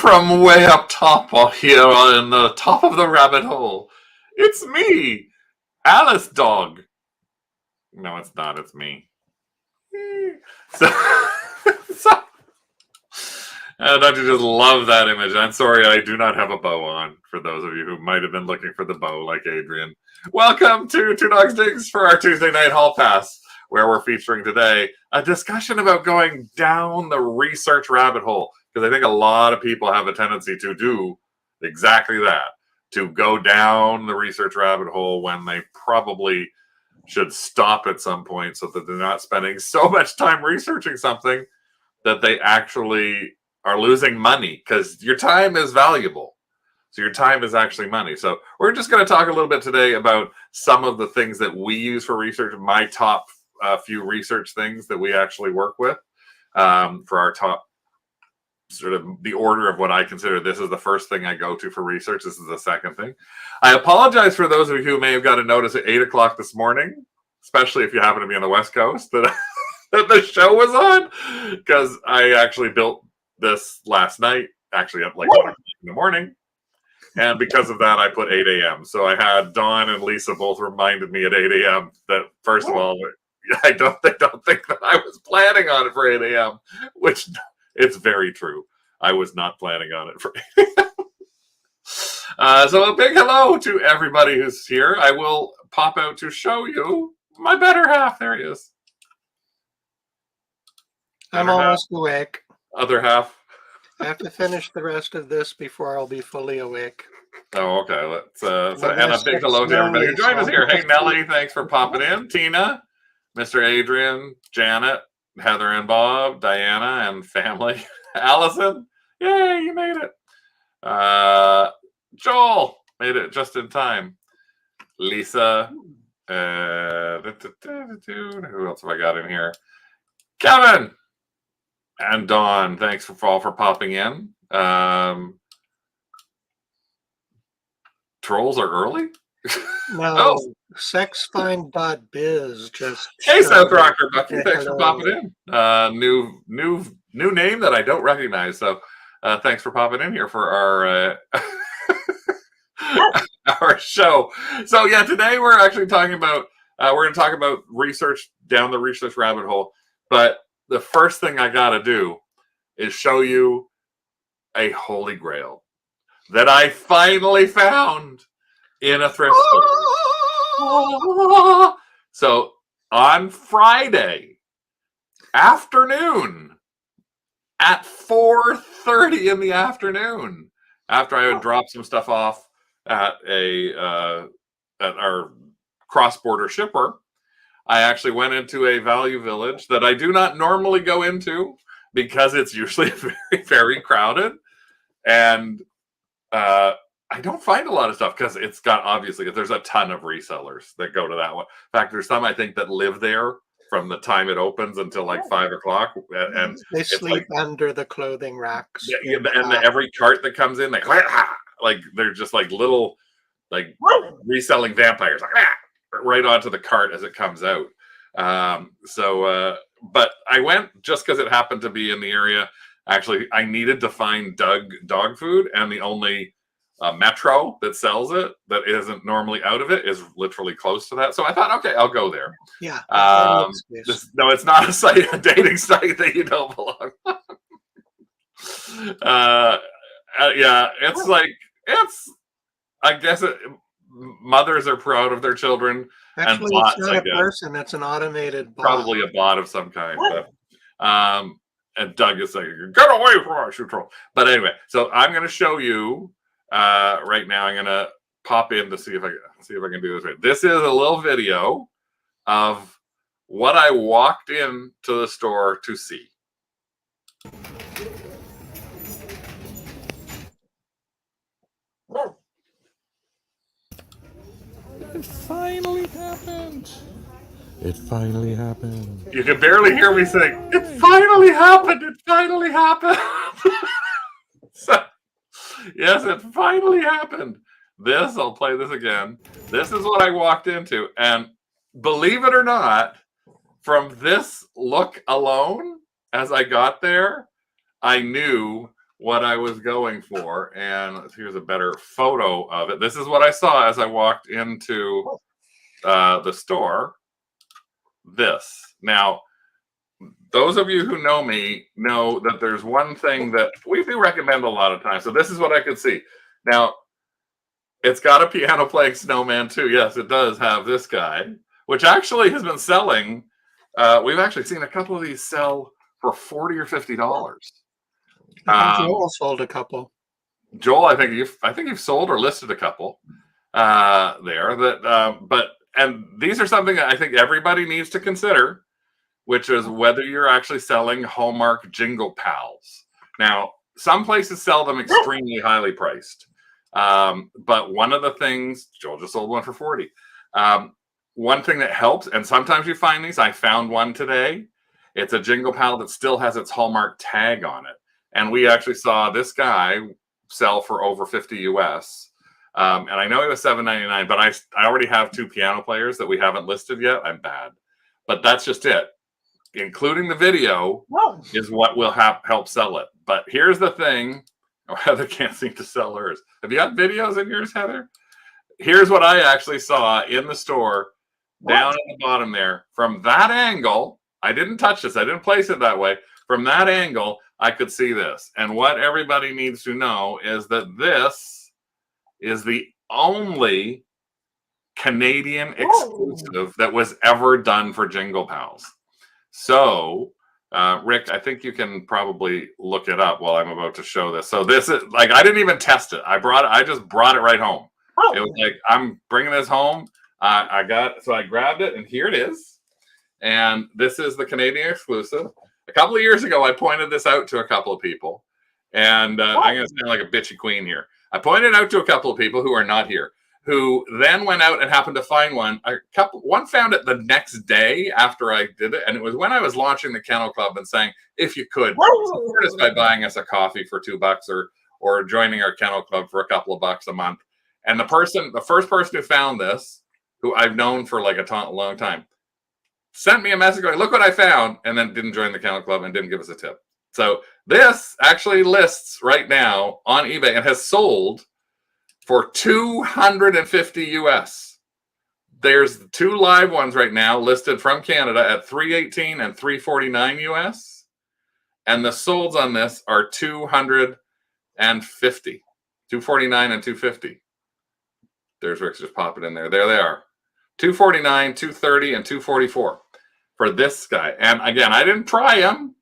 from way up top here in the top of the rabbit hole. It's me, Alice Dog. No, it's not. It's me. So, don't you just love that image? I'm sorry, I do not have a bow on, for those of you who might have been looking for the bow like Adrian. Welcome to 2DogsDigs for our Tuesday night hall pass, where we're featuring today a discussion about going down the research rabbit hole. Because I think a lot of people have a tendency to do exactly that, to go down the research rabbit hole when they probably should stop at some point so that they're not spending so much time researching something that they actually are losing money, because your time is valuable. So your time is actually money. So we're just going to talk a little bit today about some of the things that we use for research, my top few research things that we actually work with for our top, sort of the order of what I consider. This is the first thing I go to for research. This is the second thing. I apologize for those of you who may have got a notice at 8 o'clock this morning, especially if you happen to be on the West Coast, that, that the show was on, because I actually built this last night, actually at like 1 o'clock in the morning. And because of that, I put 8 a.m. So I had Dawn and Lisa both reminded me at 8 a.m. that, first of all, I don't think that I was planning on it for 8 a.m., which it's very true. I was not planning on it for 8 a.m. So a big hello to everybody who's here. I will pop out to show you my better half. There he is. I'm almost awake. Other half. I have to finish the rest of this before I'll be fully awake. Oh, okay. Let's and a big hello to everybody who joined us here. Hey, Nellie, thanks for popping in. Tina, Mr. Adrian, Janet, Heather and Bob, Diana and family, Allison, yay, you made it. Joel made it just in time. Lisa, who else have I got in here? Kevin and Dawn, thanks for popping in. Trolls are early? No, sexfind.biz just. Hey, South Rocker Bucky, thanks for popping in. New name that I don't recognize. So thanks for popping in here for our our show. So yeah, today we're actually talking about we're going to talk about research down the research rabbit hole. But the first thing I got to do is show you a holy grail that I finally found in a thrift store. So on Friday afternoon at 4:30 in the afternoon, after I would drop some stuff off at at our cross-border shipper, I actually went into a Value Village that I do not normally go into because it's usually very, very crowded. And I don't find a lot of stuff because it's got, obviously, there's a ton of resellers that go to that one. In fact, there's some, I think, that live there from the time it opens until like 5 o'clock. And they sleep under the clothing racks. And every cart that comes in, they're just like little, like reselling vampires, right onto the cart as it comes out. But I went just because it happened to be in the area. Actually, I needed to find dog food, and the only Metro that sells it that isn't normally out of it is literally close to that. So I thought, okay, I'll go there. Yeah. No, it's not a dating site that you don't belong. Yeah, I guess mothers are proud of their children. Actually, and bots, it's not a person; it's an automated bot. Probably a bot of some kind. But, and Doug is saying, "Get away from us, you troll!" But anyway, so I'm going to show you right now. I'm going to pop in to see if I can do this right. This is a little video of what I walked into the store to see. It finally happened. It finally happened. You can barely hear me saying, "It finally happened. It finally happened." So, yes, it finally happened. I'll play this again. This is what I walked into. And believe it or not, from this look alone, as I got there, I knew what I was going for, and here's a better photo of it. This is what I saw as I walked into the store. This. Now, those of you who know me know that there's one thing that we do recommend a lot of times. So this is what I could see. Now, it's got a piano playing snowman too. Yes, it does have this guy, which actually has been selling. We've actually seen a couple of these sell for $40 or $50. I think Joel sold a couple. Joel, I think you've sold or listed a couple there. And these are something that I think everybody needs to consider, which is whether you're actually selling Hallmark Jingle Pals. Now, some places sell them extremely highly priced. But one of the things, Joel just sold one for 40. One thing that helps, and sometimes you find these, I found one today. It's a Jingle Pal that still has its Hallmark tag on it. And we actually saw this guy sell for over 50 US. And I know he was $7.99, but I already have 2 piano players that we haven't listed yet. I'm bad. But that's just it. Including the video is what will help sell it. But here's the thing. Oh, Heather can't seem to sell hers. Have you got videos in yours, Heather? Here's what I actually saw in the store down at the bottom there. From that angle, I didn't touch this. I didn't place it that way. From that angle, I could see this. And what everybody needs to know is that this is the only Canadian exclusive that was ever done for Jingle Pals. So, Rick, I think you can probably look it up while I'm about to show this. So this is like, I didn't even test it. I just brought it right home. It was like, I'm bringing this home. I grabbed it and here it is. And this is the Canadian exclusive. A couple of years ago, I pointed this out to a couple of people, and I'm going to sound like a bitchy queen here. I pointed out to a couple of people who are not here, who then went out and happened to find one. One found it the next day after I did it, and it was when I was launching the Kennel Club and saying, if you could, support us by buying us a coffee for $2 or joining our Kennel Club for a couple of bucks a month. And the first person who found this, who I've known for like a long time, sent me a message going, look what I found, and then didn't join the Kennel Club and didn't give us a tip. So this actually lists right now on eBay and has sold for $250 US. There's 2 live ones right now listed from Canada at $318 and $349 US. And the solds on this are $250, $249 and $250. There's Rick's just popping in there. There they are. $249, $230, and $244 for this guy. And again, I didn't try them.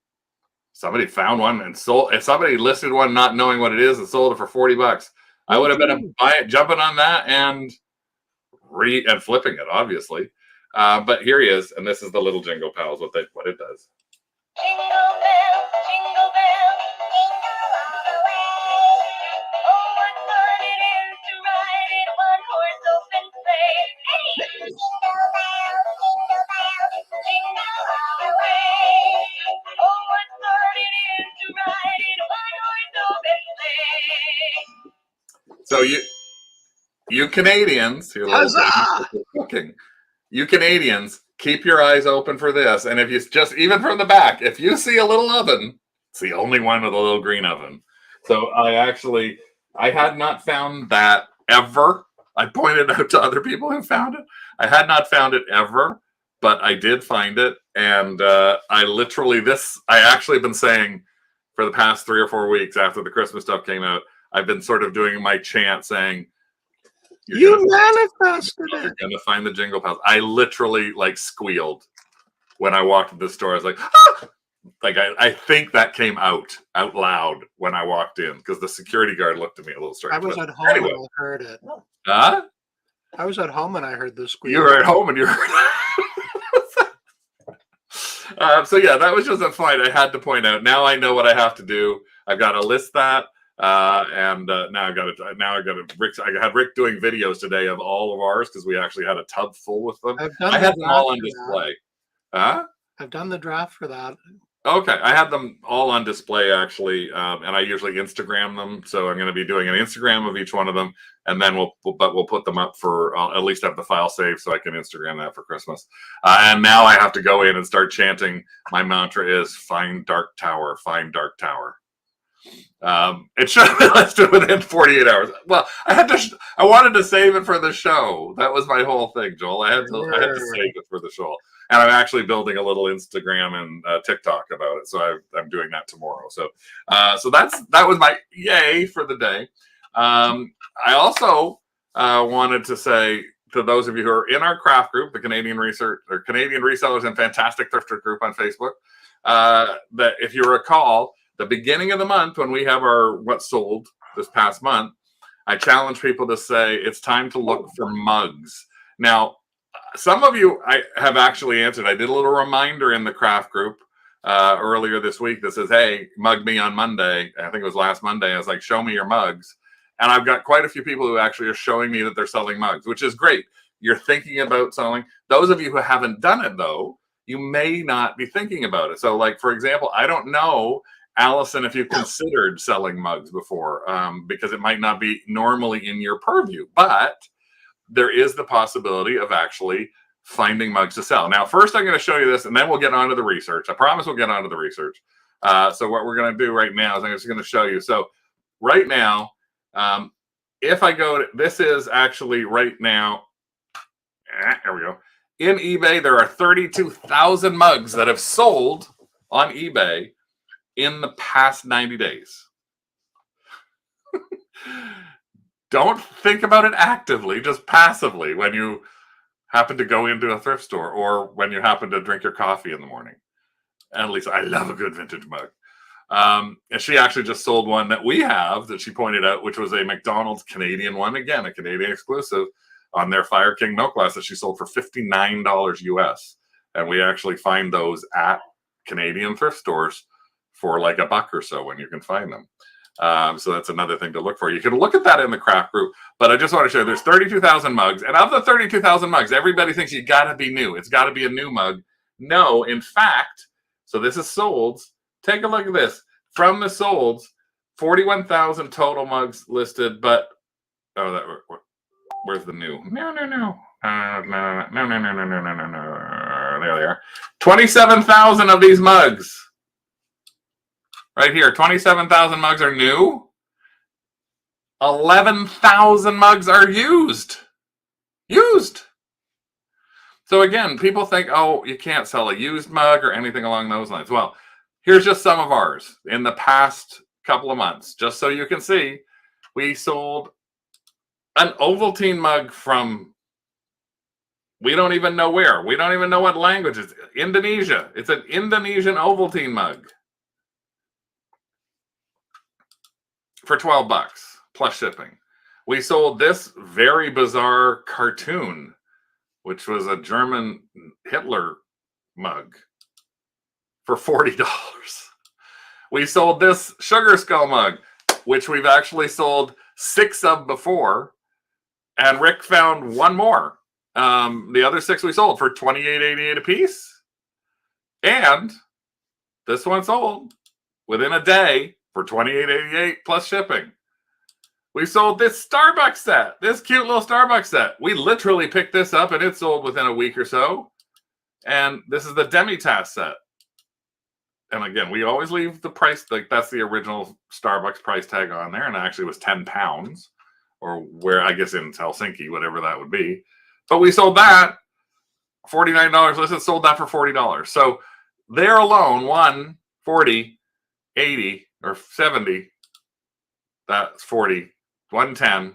Somebody found one and sold. If somebody listed one not knowing what it is and sold it for $40, I would have been jumping on that and flipping it, obviously. But here he is, and this is the little Jingle Pals. What it does. Jingle bell, jingle bell, jingle all the way. Oh, what fun it is to ride in one horse open sleigh. Hey! Jingle bell, jingle all the way. Oh, what fun it is to ride in one horse open sleigh. So you Canadians, you Canadians, keep your eyes open for this. And if you just, even from the back, if you see a little oven, it's the only one with a little green oven. So I had not found that ever. I pointed out to other people who found it. I had not found it ever, but I did find it. And I actually been saying for the past 3 or 4 weeks after the Christmas stuff came out, I've been sort of doing my chant saying, You manifested it. You're going to find the Jingle Pals. I literally squealed when I walked into the store. I was like, ah! I think that came out loud when I walked in because the security guard looked at me a little strange. I was at home and I heard it. Huh? I was at home and I heard the squeal. You were at home and you heard it. So yeah, that was just a fight I had to point out. Now I know what I have to do. I've got to list that. Now I had Rick doing videos today of all of ours because we actually had a tub full with them. I had them all on display. Huh? I've done the draft for that. Okay, I had them all on display actually, and I usually Instagram them. So I'm going to be doing an Instagram of each one of them, and then we'll put them up for at least have the file saved so I can Instagram that for Christmas. And now I have to go in and start chanting. My mantra is "Find Dark Tower, find Dark Tower." It should have been listed within 48 hours. Well, I wanted to save it for the show. That was my whole thing, Joel. I had to save it for the show. And I'm actually building a little Instagram and TikTok about it. So I'm doing that tomorrow. So that was my yay for the day. I also wanted to say to those of you who are in our craft group, the Canadian Resellers and Fantastic Thrifters group on Facebook, that if you recall, the beginning of the month when we have our what sold this past month, I challenge people to say it's time to look for mugs. Now, some of you I have actually answered. I did a little reminder in the craft group earlier this week that says, hey, mug me on Monday. I think it was last Monday. I was like, show me your mugs. And I've got quite a few people who actually are showing me that they're selling mugs, which is great. You're thinking about selling. Those of you who haven't done it, though, you may not be thinking about it. So, like, for example, I don't know, Allison, if you've considered selling mugs before, because it might not be normally in your purview. But there is the possibility of actually finding mugs to sell. Now, first I'm going to show you this, and then we'll get on to the research. I promise we'll get on to the research. So what we're going to do right now is I'm just going to show you. So right now, if I go to, this is actually right now, there we go. In eBay, there are 32,000 mugs that have sold on eBay in the past 90 days. Don't think about it actively, just passively when you happen to go into a thrift store or when you happen to drink your coffee in the morning. At least I love a good vintage mug. And she actually just sold one that we have that she pointed out, which was a McDonald's Canadian one. Again, a Canadian exclusive on their Fire King milk glass that she sold for $59 US. And we actually find those at Canadian thrift stores for like $1 or so when you can find them. So that's another thing to look for. You can look at that in the craft group, but I just want to show you there's 32,000 mugs. And of the 32,000 mugs, everybody thinks you got to be new. It's got to be a new mug. No, in fact, so this is solds. Take a look at this. From the solds, 41,000 total mugs listed, but where's the new? No. No. There they are. 27,000 of these mugs. Right here, 27,000 mugs are new. 11,000 mugs are used. So again, people think, oh, you can't sell a used mug or anything along those lines. Well, here's just some of ours in the past couple of months. Just so you can see, we sold an Ovaltine mug from, we don't even know where. We don't even know what language it's Indonesia. It's an Indonesian Ovaltine mug for $12 plus shipping. We sold this very bizarre cartoon, which was a German Hitler mug, for $40. We sold this Sugar Skull mug, which we've actually sold 6 of before, and Rick found one more. The other 6 we sold for $28.88 a piece. And this one sold within a day for $28.88 plus shipping. We sold this Starbucks set, this cute little Starbucks set. We literally picked this up and it sold within a week or so. And this is the Demi-Tasse set. And again, we always leave the price, like that's the original Starbucks price tag on there. And it actually was £10, or where, I guess in Helsinki, whatever that would be. But we sold that $49. Let's sold that for $40. So there alone, 1, 40, 80, or 70, that's 40, 110,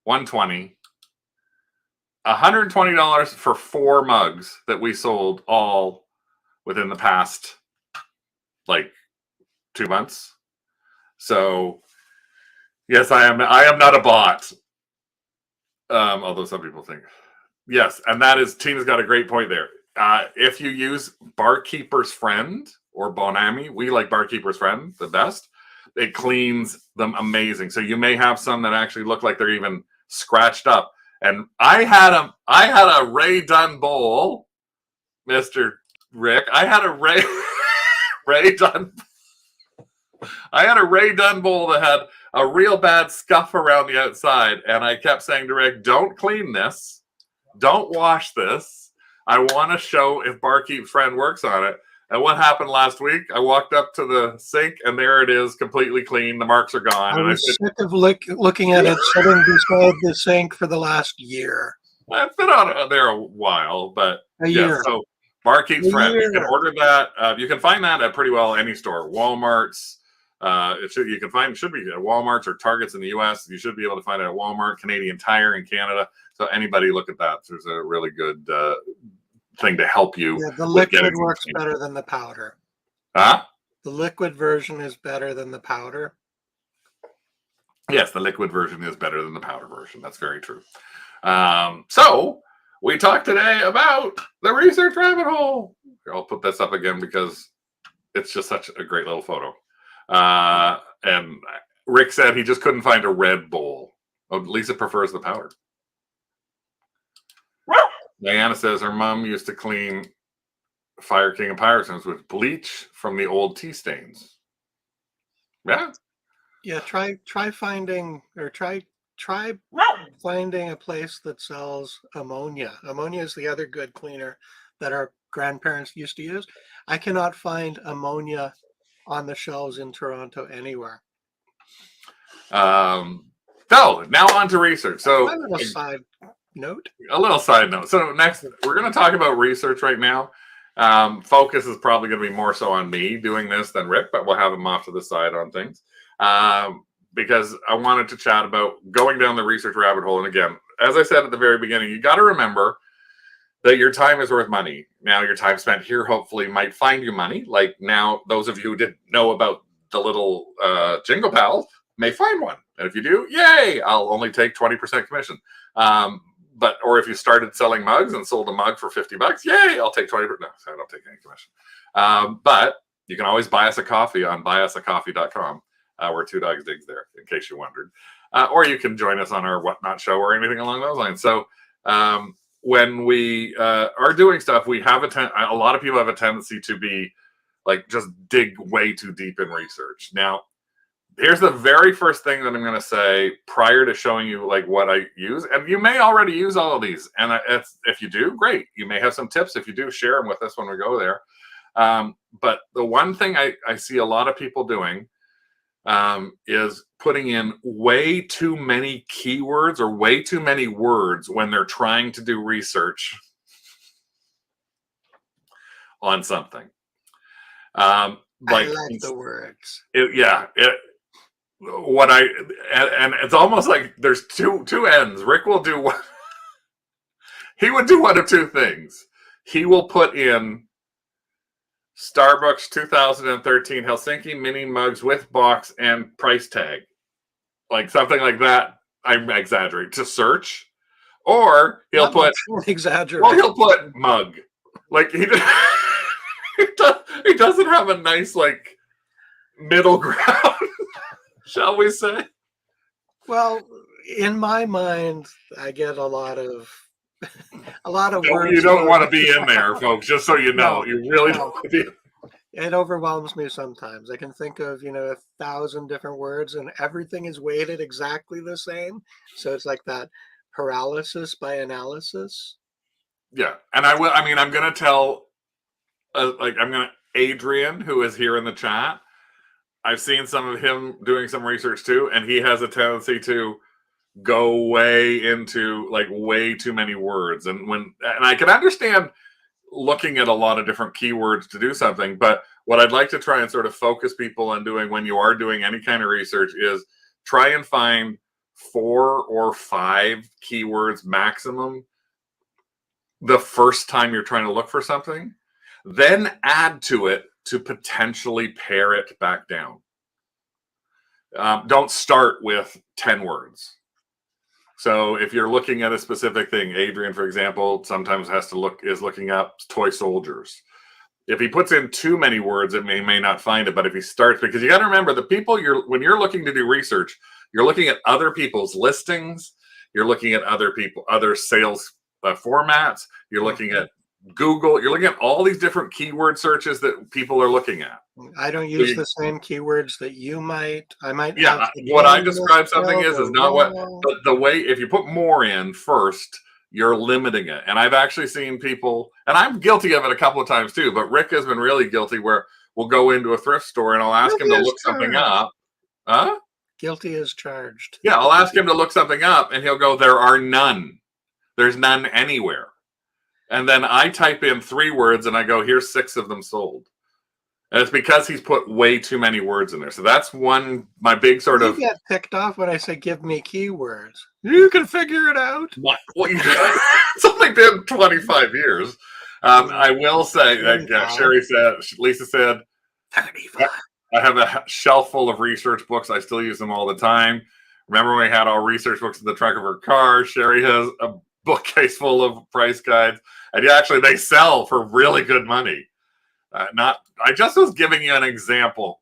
120, $120 for 4 mugs that we sold all within the past like 2 months. So yes, I am not a bot. Although some people think. Yes, and that is, Tina's got a great point there. If you use Barkeeper's Friend or Bonami, we like Barkeeper's Friend the best. It cleans them amazing. So you may have some that actually look like they're even scratched up. And I had a Ray Dunn bowl, Mr. Rick. I had a Ray Dunn bowl that had a real bad scuff around the outside, and I kept saying to Rick, "Don't clean this. Don't wash this. I want to show if Barkeep's Friend works on it." And what happened last week? I walked up to the sink, and there it is, completely clean. The marks are gone. I And I was said, sick of looking at it sitting beside the sink for the last year. I've been on there a while, but A yeah. year. So Mark Eats A Friend. You can year. order that. You can find that at pretty well any store. Walmart's. You can find, should be at Walmart's or Targets in the U.S. You should be able to find it at Walmart, Canadian Tire in Canada. So anybody look at that. There's a really good thing to help you. Yeah, the with liquid getting works something. better than the powder. Huh? The liquid version is better than the powder. Yes, the liquid version is better than the powder version. That's very true. So we talked today about the research rabbit hole. Here, I'll put this up again because it's just such a great little photo. And Rick said he just couldn't find a red bowl. Oh, Lisa prefers the powder. Diana says her mom used to clean Fire King and Pyrostones with bleach from the old tea stains. Yeah. Yeah, try finding finding a place that sells ammonia. Ammonia is the other good cleaner that our grandparents used to use. I cannot find ammonia on the shelves in Toronto anywhere. So now on to research. So A little side note. A little side note. So next, we're going to talk about research right now. Focus is probably going to be more so on me doing this than Rick, but we'll have him off to the side on things. Because I wanted to chat about going down the research rabbit hole. And again, as I said at the very beginning, you got to remember that your time is worth money. Now, your time spent here hopefully might find you money. Like now, those of you who didn't know about the little Jingle Pal may find one. And if you do, yay! I'll only take 20% commission. Or if you started selling mugs and sold a mug for $50, yay! I'll take 20%. No, I don't take any commission. But you can always buy us a coffee on buyusacoffee.com. We're 2DogsDigs there, in case you wondered. Or you can join us on our Whatnot show or anything along those lines. So when we are doing stuff, we have a lot of people have a tendency to be like just dig way too deep in research. Now, here's the very first thing that I'm going to say prior to showing you like what I use. And you may already use all of these. And if you do, great. You may have some tips. If you do, share them with us when we go there. But the one thing I see a lot of people doing is putting in way too many keywords or way too many words when they're trying to do research on something. I like the words. And it's almost like there's two ends. Rick will do one. He would do one of two things. He will put in Starbucks 2013 Helsinki mini mugs with box and price tag, like something like that. I'm exaggerating to search, or he'll put exaggerate. Well, he'll put mug. Like he doesn't have a nice like middle ground, shall we say? Well, in my mind, I get a lot of words. You don't want to be in there, folks. Just so you know, No, you really no. don't want to be. It overwhelms me sometimes. I can think of 1,000 different words, and everything is weighted exactly the same. So it's like that paralysis by analysis. Yeah, and I'm going to tell, Adrian, who is here in the chat. I've seen some of him doing some research too, and he has a tendency to go way into like way too many words. And I can understand looking at a lot of different keywords to do something, but what I'd like to try and sort of focus people on doing when you are doing any kind of research is try and find 4 or 5 keywords maximum the first time you're trying to look for something, then add to it to potentially pare it back down. Don't start with 10 words. So if you're looking at a specific thing, Adrian, for example, sometimes is looking up toy soldiers. If he puts in too many words, it may not find it. But if he starts, because you got to remember the people when you're looking to do research, you're looking at other people's listings, you're looking at other sales formats, you're looking at Google, you're looking at all these different keyword searches that people are looking at. I don't use the same keywords that you might. I might. Yeah, what I describe something is not what the way. If you put more in first, you're limiting it. And I've actually seen people, and I'm guilty of it a couple of times too, but Rick has been really guilty where we'll go into a thrift store and I'll ask him to look something up. Huh? Guilty as charged. Yeah, I'll ask him to look something up and he'll go, there are none. There's none anywhere. And then I type in 3 words and I go, here's 6 of them sold. And it's because he's put way too many words in there. So that's my big sort of. You get ticked off when I say, give me keywords. You can figure it out. Well, it's only been 25 years. I will say that Lisa said, 35. I have a shelf full of research books. I still use them all the time. Remember when we had our research books in the trunk of her car? Sherry has a bookcase full of price guides. And actually, they sell for really good money. I just was giving you an example.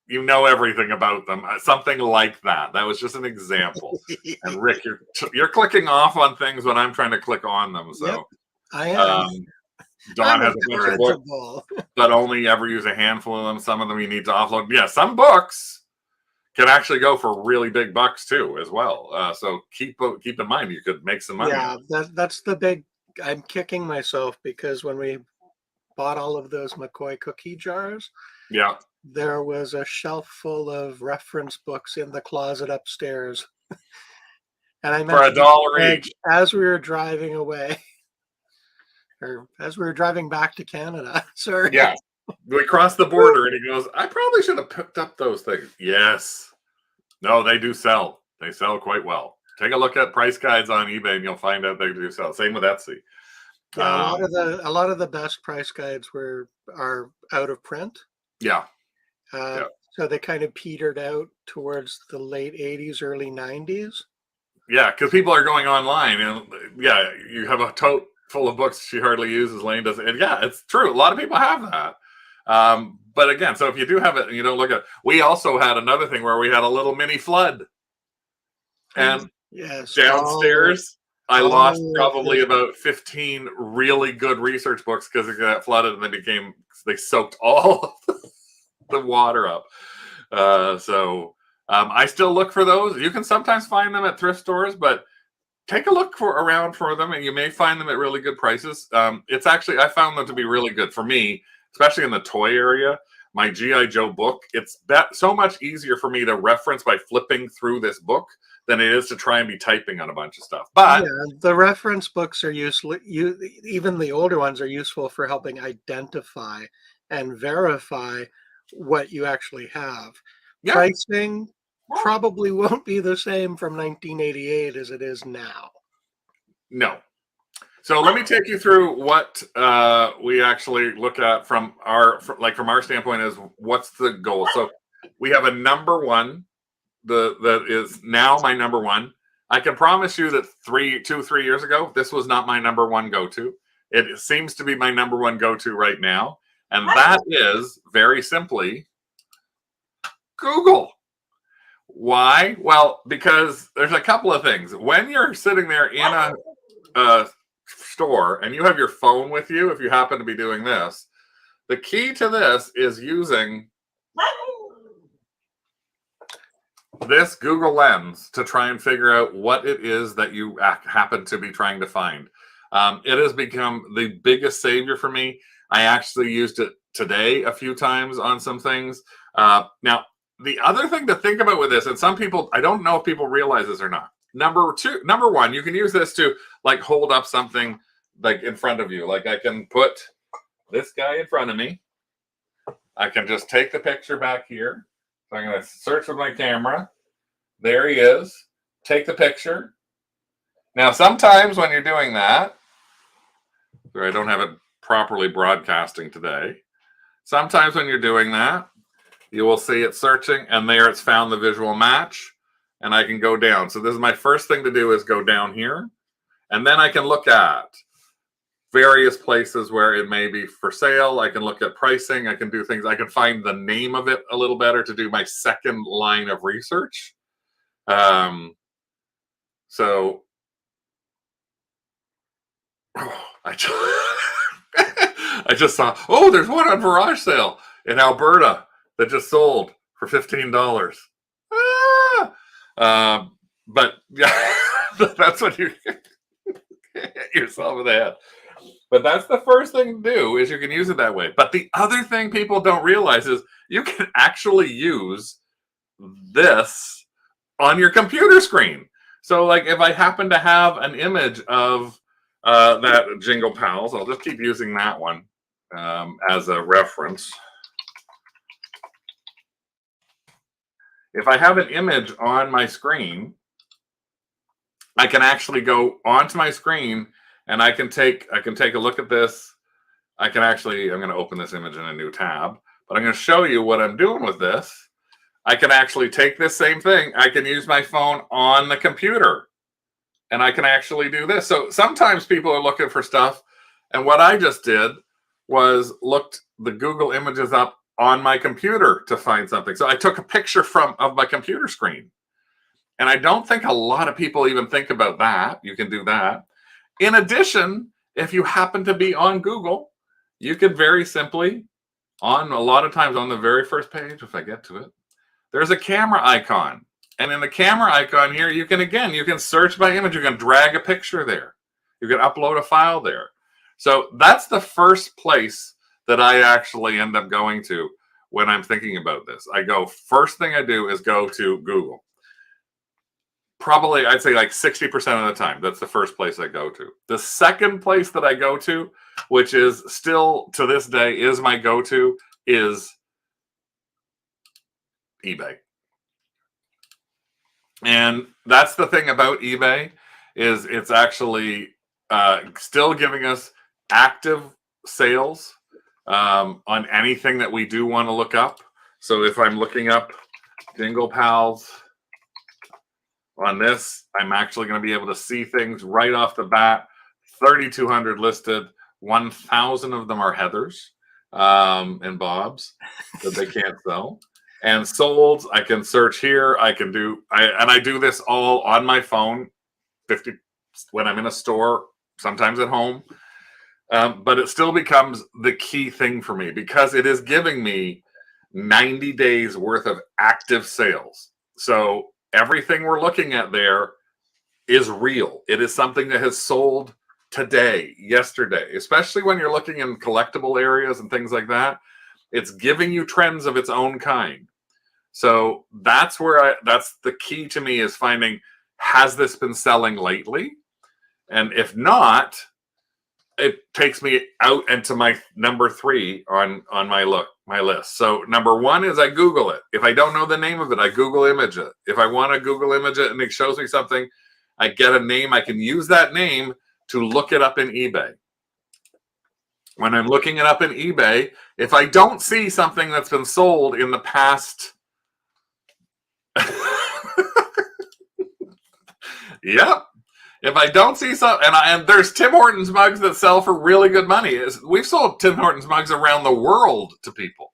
You know everything about them. Something like that. That was just an example. And Rick, you're clicking off on things when I'm trying to click on them. So yep, I am. Dawn has a bunch of books, but only ever use a handful of them. Some of them you need to offload. Yeah, some books can actually go for really big bucks too, as well. So keep in mind you could make some money. Yeah, that's the big. I'm kicking myself because when we bought all of those McCoy cookie jars, yeah, there was a shelf full of reference books in the closet upstairs, and I for $1 each as we were driving away. Or as we were driving back to Canada. Sorry. Yeah. We crossed the border and he goes, I probably should have picked up those things. Yes. No, they do sell. They sell quite well. Take a look at price guides on eBay and you'll find out they do sell. Same with Etsy. Yeah, a lot of the best price guides are out of print. Yeah. So they kind of petered out towards the late 80s, early 90s. Yeah, because people are going online and yeah, you have a tote full of books she hardly uses. Lane does, and yeah, it's true. A lot of people have that. But again, so if you do have it and you don't look at it, we also had another thing where we had a little mini flood. And yes, downstairs, I lost probably about 15 really good research books because it got flooded and they soaked all of the water up. I still look for those. You can sometimes find them at thrift stores, but take a look around for them, and you may find them at really good prices. It's actually, I found them to be really good for me, especially in the toy area. My G.I. Joe book, it's so much easier for me to reference by flipping through this book than it is to try and be typing on a bunch of stuff. But yeah, the reference books are useful. Even the older ones are useful for helping identify and verify what you actually have. Yeah. Pricing probably won't be the same from 1988 as it is now. No. So let me take you through what we actually look at from our standpoint is what's the goal. So we have a number one that is now my number one. I can promise you that 3 years ago, this was not my number one go-to. It seems to be my number one go-to right now. And that is very simply Google. Why? Well, because there's a couple of things. When you're sitting there in a store and you have your phone with you, if you happen to be doing this, the key to this is using this Google Lens to try and figure out what it is that you happen to be trying to find. It has become the biggest savior for me. I actually used it today a few times on some things. Now, the other thing to think about with this, and some people, I don't know if people realize this or not. Number one, you can use this to like hold up something like in front of you. Like I can put this guy in front of me. I can just take the picture back here. So I'm going to search with my camera. There he is. Take the picture. Now, sometimes when you're doing that, I don't have it properly broadcasting today. Sometimes when you're doing that, you will see it searching, and there it's found the visual match, and I can go down. So this is my first thing to do is go down here, and then I can look at various places where it may be for sale. I can look at pricing. I can do things. I can find the name of it a little better to do my second line of research. So I just saw, oh, there's one on garage sale in Alberta that just sold for $15. But yeah, that's what you. yourself in the head. But that's the first thing to do, is you can use it that way. But the other thing people don't realize is you can actually use this on your computer screen. So like if I happen to have an image of that Jingle Pals, I'll just keep using that one as a reference. If I have an image on my screen, I can actually go onto my screen and I can take a look at this. I'm going to open this image in a new tab, but I'm going to show you what I'm doing with this. I can actually take this same thing. I can use my phone on the computer and I can actually do this. So sometimes people are looking for stuff. And what I just did was looked the Google images up on my computer to find something. So I took a picture of my computer screen. And I don't think a lot of people even think about that. You can do that. In addition, if you happen to be on Google, you could very simply, a lot of times on the very first page, if I get to it, there's a camera icon. And in the camera icon here, you can search by image. You can drag a picture there. You can upload a file there. So that's the first place that I actually end up going to when I'm thinking about this. First thing I do is go to Google. Probably, I'd say like 60% of the time, that's the first place I go to. The second place that I go to, which is still to this day is my go-to, is eBay. And that's the thing about eBay, is it's actually still giving us active sales on anything that we do want to look up. So if I'm looking up Jingle Pals on this, I'm actually going to be able to see things right off the bat. 3,200 listed, 1,000 of them are Heathers and Bobs that they can't sell. And sold, I can search here. I do this all on my phone, 50 when I'm in a store, sometimes at home. But it still becomes the key thing for me because it is giving me 90 days worth of active sales. So everything we're looking at there is real. It is something that has sold today, yesterday, especially when you're looking in collectible areas and things like that. It's giving you trends of its own kind. So that's the key to me, is finding, has this been selling lately? And if not, it takes me out into my number 3 on my list. So number 1 is I Google it. If I don't know the name of it, I Google image it. If I want to Google image it and it shows me something, I get a name. I can use that name to look it up in eBay. When I'm looking it up in eBay, if I don't see something that's been sold in the past, yep. If I don't see some, and there's Tim Hortons mugs that sell for really good money. We've sold Tim Hortons mugs around the world to people.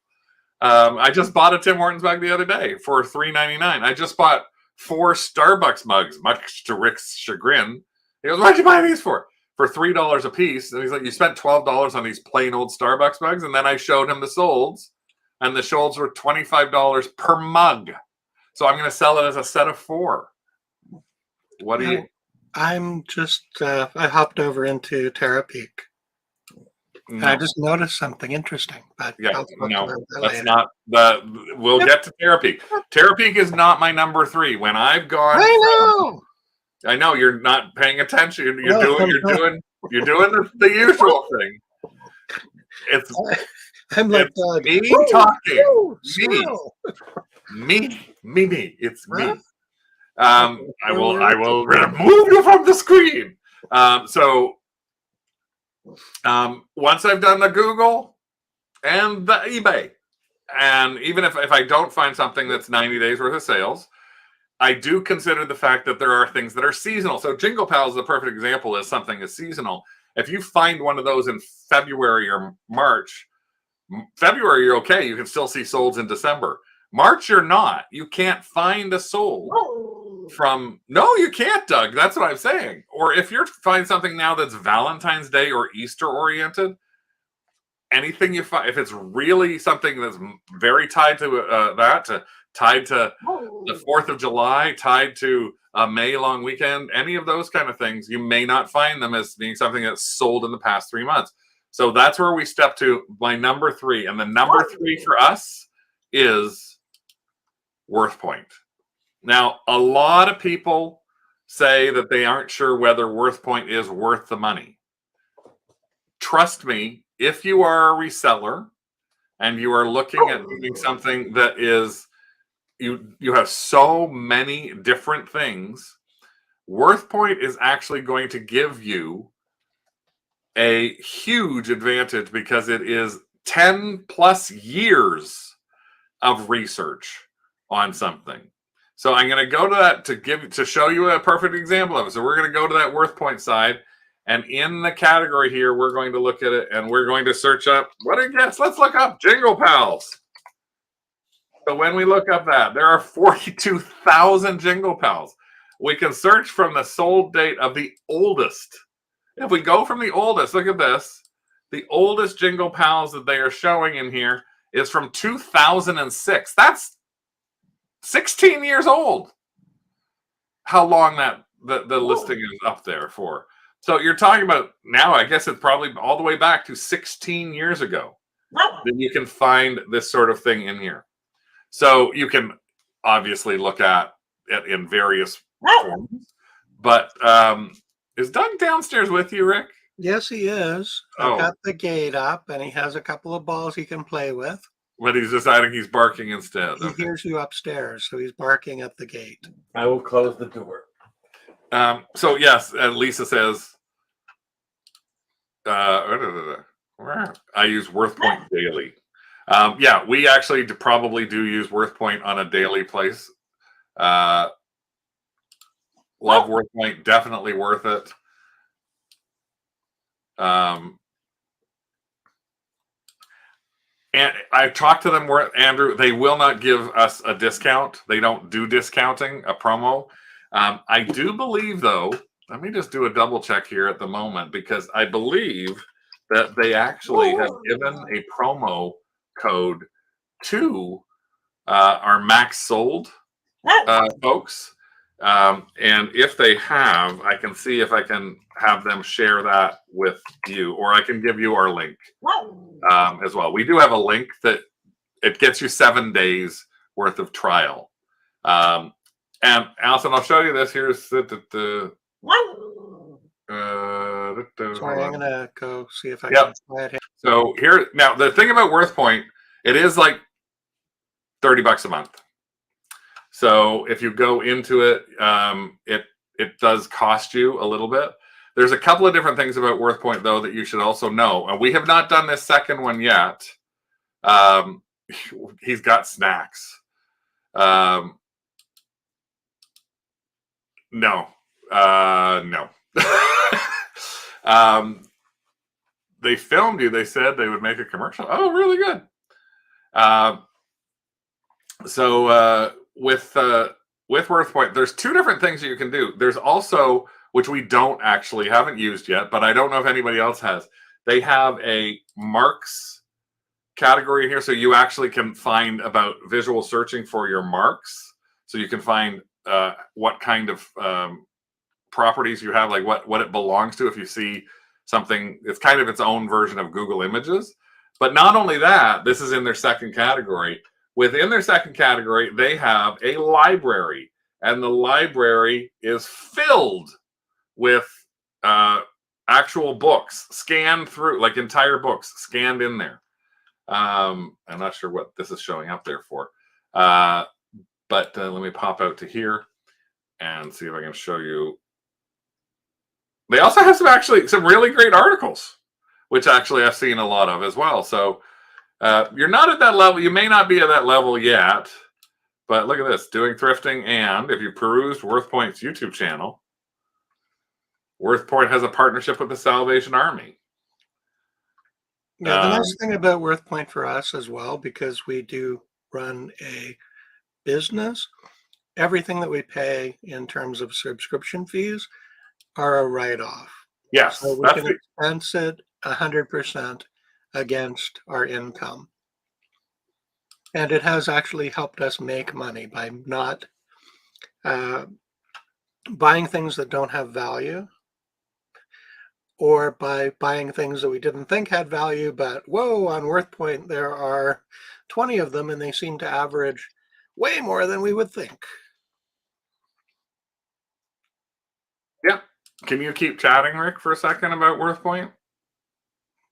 I just bought a Tim Hortons mug the other day for $3.99. I just bought 4 Starbucks mugs, much to Rick's chagrin. He goes, "What'd you buy these for?" For $3 a piece. And he's like, "You spent $12 on these plain old Starbucks mugs." And then I showed him the solds, and the solds were $25 per mug. So I'm going to sell it as a set of 4. What do you? I'm just, I hopped over into Terapeak. No. I just noticed something interesting. But yeah, that's not the. We'll get to Terapeak. Terapeak is not my number 3. When I've gone, I know you're not paying attention. You're doing the usual thing. It's me talking. Me. It's me. I will remove you from the screen. Once I've done the Google and the eBay, and even if I don't find something that's 90 days worth of sales, I do consider the fact that there are things that are seasonal. So Jingle Pals is a perfect example of something is seasonal. If you find one of those in February or March, February you're okay. You can still see solds in December. March, you're not. You can't find a sold from. No, you can't, Doug. That's what I'm saying. Or if you're find something now that's Valentine's Day or Easter oriented, anything you find, if it's really something that's very tied to tied to the 4th of July, tied to a May long weekend, any of those kind of things, you may not find them as being something that's sold in the past 3 months. So that's where we step to my number 3. And the number 3 for us is WorthPoint. Now, a lot of people say that they aren't sure whether WorthPoint is worth the money. Trust me, if you are a reseller and you are looking at doing something that is, you have so many different things, WorthPoint is actually going to give you a huge advantage because it is 10 plus years of research on something. So I'm going to go to that to show you a perfect example of it. So we're going to go to that WorthPoint side, and in the category here, we're going to look at it and we're going to search up what it gets. Let's look up Jingle Pals. So when we look up that, there are 42,000 Jingle Pals. We can search from the sold date of the oldest. If we go from the oldest, look at this. The oldest Jingle Pals that they are showing in here is from 2006. That's 16 years old. How long that the listing is up there for. So you're talking about now, I guess it's probably all the way back to 16 years ago that you can find this sort of thing in here. So you can obviously look at it in various forms. But is Doug downstairs with you, Rick? Yes, he is. I've got the gate up, and he has a couple of balls he can play with. But he's deciding he's barking instead. He hears you upstairs, so he's barking at the gate. I will close the door. So yes, and Lisa says, I use WorthPoint daily. Yeah, we actually probably do use WorthPoint on a daily place. Love WorthPoint, definitely worth it. And I talked to them, Andrew, they will not give us a discount. They don't do discounting, a promo. I do believe, though, let me just do a double check here at the moment, because I believe that they actually have given a promo code to our Max Sold folks. And if they have, I can see if I can have them share that with you, or I can give you our link as well. We do have a link that it gets you 7 days worth of trial. And Allison, I'll show you this. Here's the sorry, I'm gonna go see if I can try it here. So here now, the thing about WorthPoint, it is like $30 a month. So if you go into it, it does cost you a little bit. There's a couple of different things about WorthPoint, though, that you should also know. And we have not done this second one yet. He's got snacks. No. They filmed you. They said they would make a commercial. Oh, really good. So with WorthPoint, there's 2 different things that you can do. There's also, which we haven't used yet, but I don't know if anybody else has. They have a marks category in here, so you actually can find about visual searching for your marks. So you can find what kind of properties you have, like what it belongs to. If you see something, it's kind of its own version of Google Images. But not only that, this is in their second category. Within their second category, they have a library, and the library is filled with actual books scanned through, like entire books scanned in there. I'm not sure what this is showing up there for, but let me pop out to here and see if I can show you. They also have some really great articles, which actually I've seen a lot of as well. So you're not at that level. You may not be at that level yet, but look at this, doing thrifting. And if you perused WorthPoint's YouTube channel, WorthPoint has a partnership with the Salvation Army. Yeah, the nice thing about WorthPoint for us as well, because we do run a business, everything that we pay in terms of subscription fees are a write-off. Yes, so we can expense it 100% against our income. And it has actually helped us make money by not buying things that don't have value, or by buying things that we didn't think had value, but whoa, on WorthPoint there are 20 of them and they seem to average way more than we would think. Yeah. Can you keep chatting, Rick, for a second about WorthPoint?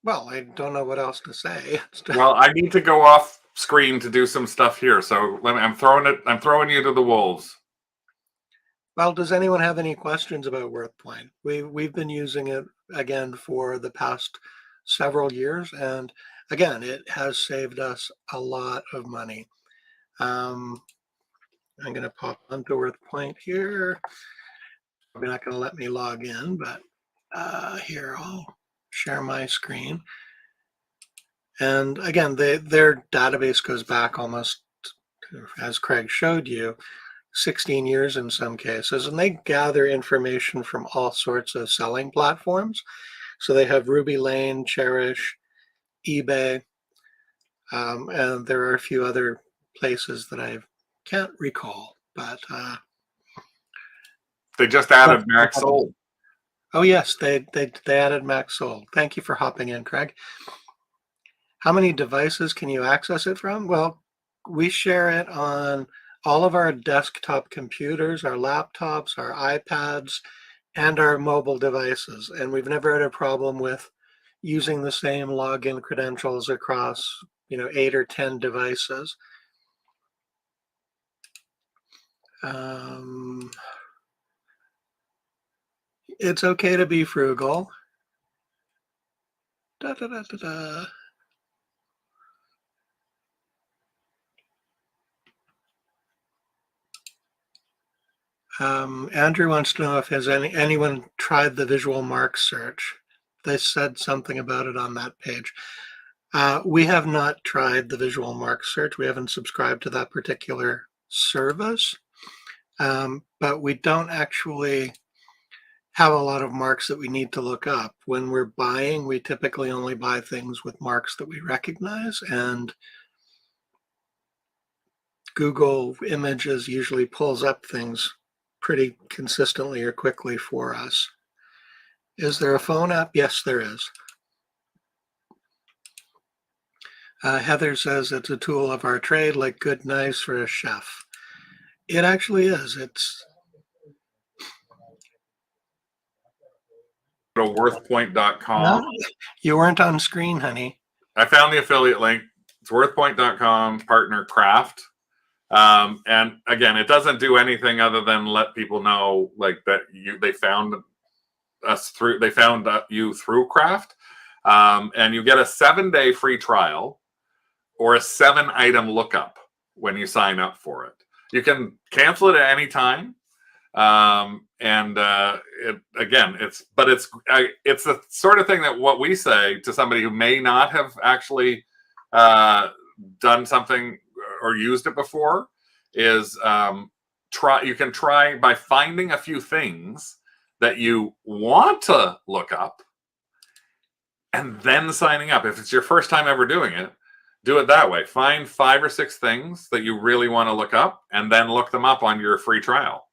Well, I don't know what else to say. Well, I need to go off screen to do some stuff here, so I'm throwing you to the wolves. Well, does anyone have any questions about WorthPoint? We've been using it again for the past several years, and again, it has saved us a lot of money. I'm going to pop onto WorthPoint here. Probably not going to let me log in, but here I'll share my screen. And again, their database goes back almost, as Craig showed you, 16 years in some cases, and they gather information from all sorts of selling platforms. So they have Ruby Lane, Cherish, eBay, and there are a few other places that I can't recall, but they just added Max Sold. Oh yes, they added Max Sold. Thank you for hopping in, Craig. How many devices can you access it from? Well, we share it on all of our desktop computers, our laptops, our iPads, and our mobile devices. And we've never had a problem with using the same login credentials across, 8 or 10 devices. It's okay to be frugal. Da, da, da, da, da. Andrew wants to know if anyone tried the visual mark search. They said something about it on that page. We have not tried the visual mark search. We haven't subscribed to that particular service, but we don't actually have a lot of marks that we need to look up. When we're buying, we typically only buy things with marks that we recognize, and Google Images usually pulls up things pretty consistently or quickly for us. Is there a phone app? Yes, there is. Heather says it's a tool of our trade, like good knives for a chef. It actually is. It's Go to worthpoint.com. No, you weren't on screen, honey. I found the affiliate link. It's worthpoint.com, partner craft. And again, it doesn't do anything other than let people know like that they found us through, they found you through craft. And you get a 7-day free trial or a 7-item lookup when you sign up for it. You can cancel it at any time. It's the sort of thing that what we say to somebody who may not have actually done something or used it before is you can try by finding a few things that you want to look up and then signing up. If it's your first time ever doing it, do it that way. Find 5 or 6 things that you really want to look up and then look them up on your free trial.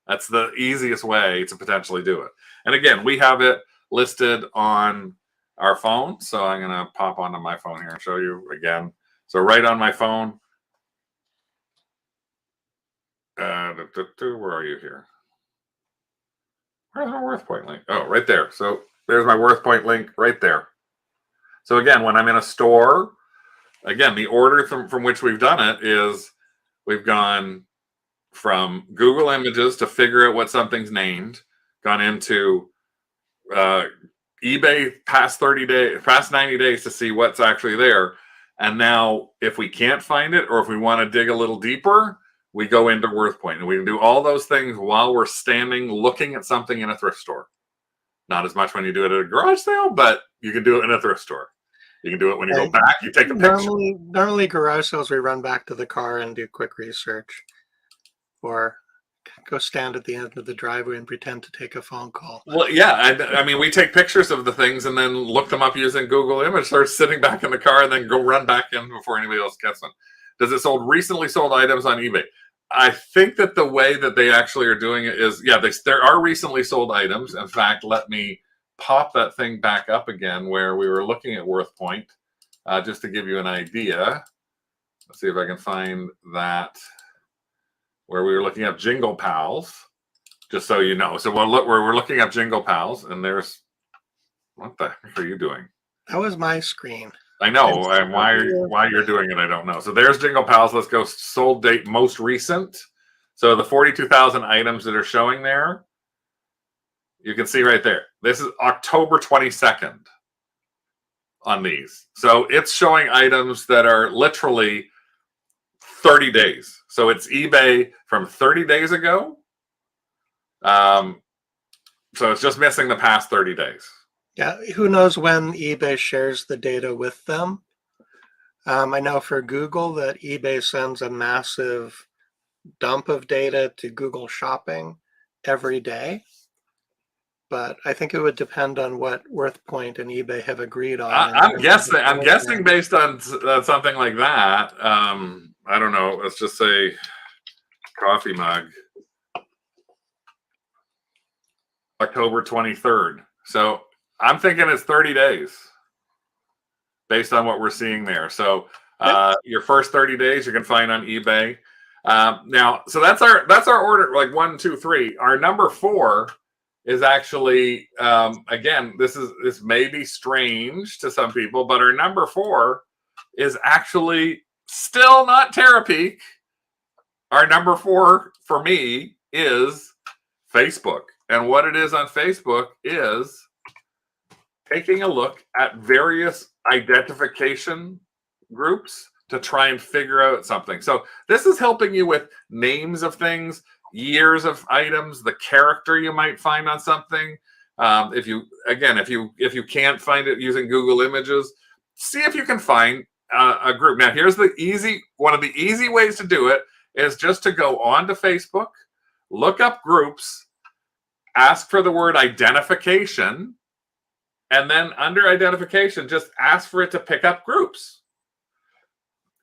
That's the easiest way to potentially do it. And again, we have it listed on our phone. So I'm going to pop onto my phone here and show you again. So right on my phone. Where are you here? Where's my WorthPoint link? Oh, right there. So there's my WorthPoint link right there. So again, when I'm in a store, again, the order from which we've done it is we've gone from Google Images to figure out what something's named, gone into eBay past 90 days to see what's actually there. And now if we can't find it, or if we want to dig a little deeper, we go into WorthPoint, and we can do all those things while we're standing looking at something in a thrift store. Not as much when you do it at a garage sale, but you can do it in a thrift store. You can do it when you go back, you take a picture. Normally garage sales, we run back to the car and do quick research, or go stand at the end of the driveway and pretend to take a phone call. Well, yeah. I mean, we take pictures of the things and then look them up using Google Image, start sitting back in the car, and then go run back in before anybody else gets them. Does it sold recently sold items on eBay? I think that the way that they actually are doing it is, yeah, there are recently sold items. In fact, let me pop that thing back up again where we were looking at WorthPoint, just to give you an idea. Let's see if I can find that where we were looking at Jingle Pals, just so you know. So we're looking at Jingle Pals, and there's, what the heck are you doing? That was my screen. I know, and why you're doing it, I don't know. So there's Jingle Pals. Let's go sold date most recent. So the 42,000 items that are showing there, you can see right there. This is October 22nd on these. So it's showing items that are literally 30 days. So it's eBay from 30 days ago. So it's just missing the past 30 days. Yeah, who knows when eBay shares the data with them. I know for Google that eBay sends a massive dump of data to Google Shopping every day. But I think it would depend on what WorthPoint and eBay have agreed on. I'm guessing based on something like that. I don't know. Let's just say coffee mug, October 23rd. So I'm thinking it's 30 days based on what we're seeing there. So your first 30 days you can find on eBay. Now, so that's our order, like 1, 2, 3. Our number 4 is actually, again, this may be strange to some people, but our number 4 is actually still not Terapeak. Our number 4 for me is Facebook. And what it is on Facebook is taking a look at various identification groups to try and figure out something. So this is helping you with names of things, years of items, the character you might find on something. If you can't find it using Google Images, see if you can find a group. Now, here's one of the easy ways to do it is just to go onto Facebook, look up groups, ask for the word identification, and then under identification, just ask for it to pick up groups.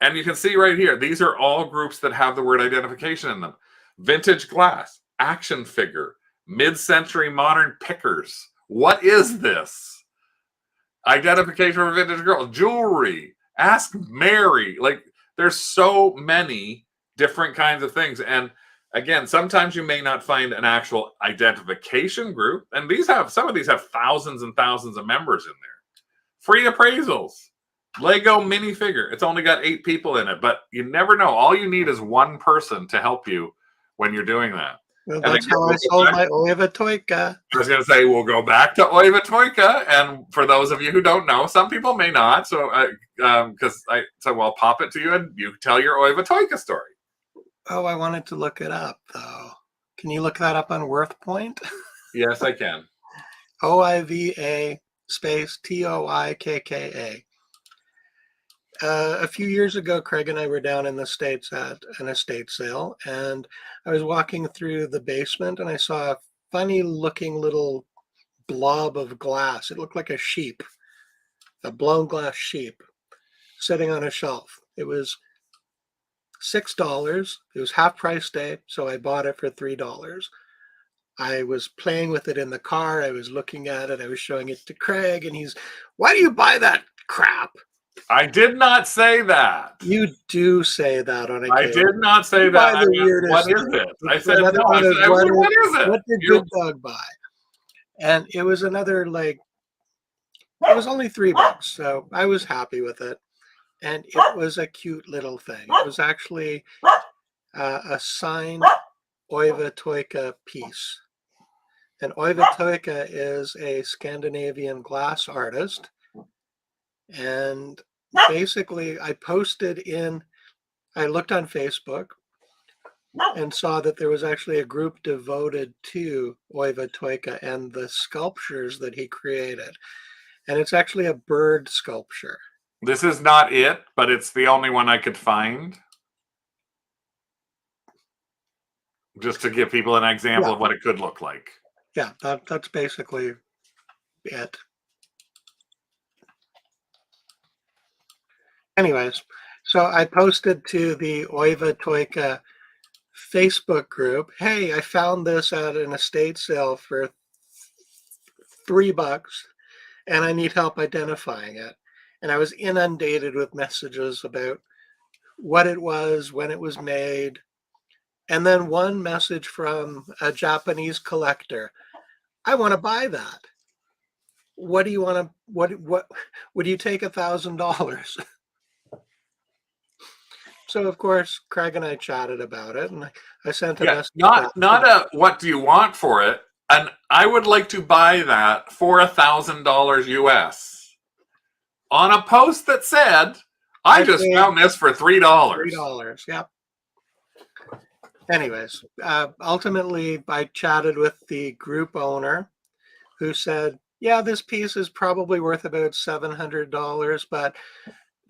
And you can see right here, these are all groups that have the word identification in them. Vintage glass, action figure, mid-century modern pickers. What is this? Identification for a vintage girl, jewelry, ask Mary. Like, there's so many different kinds of things. And again, sometimes you may not find an actual identification group. And some of these have thousands and thousands of members in there. Free appraisals. Lego minifigure. It's only got 8 people in it, but you never know. All you need is one person to help you when you're doing that. Well, that's how I sold my Oiva Toika. I was going to say, we'll go back to Oiva Toika. And for those of you who don't know, some people may not. So, I'll pop it to you and you tell your Oiva Toika story. Oh, I wanted to look it up, though. Can you look that up on WorthPoint? Yes, I can. OIVA space TOIKKA. A few years ago, Craig and I were down in the States at an estate sale, and I was walking through the basement, and I saw a funny-looking little blob of glass. It looked like a sheep, a blown glass sheep, sitting on a shelf. It was $6. It was half price day, so I bought it for $3. I was playing with it in the car. I was looking at it. I was showing it to Craig, and he's, "Why do you buy that crap?" I did not say that. You do say that on occasion. I did not say that. I mean, what is it? I said, no, what is it? What did Good Dog buy? And it was another, it was only $3, so I was happy with it. And it was a cute little thing. It was actually a signed Oiva Toika piece. And Oiva Toika is a Scandinavian glass artist. And basically, I looked on Facebook and saw that there was actually a group devoted to Oiva Toika and the sculptures that he created. And it's actually a bird sculpture. This is not it, but it's the only one I could find. Just to give people an example of what it could look like. Yeah, that's basically it. Anyways, So I posted to the Oiva Toika Facebook group, hey, I found this at an estate sale for $3 and I need help identifying it. And I was inundated with messages about what it was, when it was made. And then one message from a Japanese collector, I want to buy that. What do you want to, what would you take $1,000? So of course, Craig and I chatted about it, and I sent a message. Not a what do you want for it, and I would like to buy that for $1,000 US. On a post that said, I just found this for $3. $3, yep. Anyways, ultimately, I chatted with the group owner, who said, "Yeah, this piece is probably worth about $700, but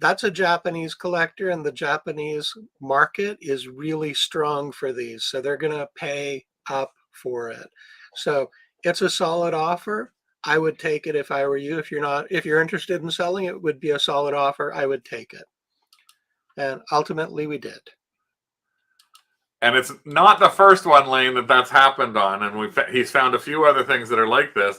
that's a Japanese collector, and the Japanese market is really strong for these, so they're going to pay up for it. So it's a solid offer. I would take it if I were you. If you're interested in selling, it would be a solid offer. I would take it." And ultimately, we did. And it's not the first one, Lane, that's happened on, and he's found a few other things that are like this.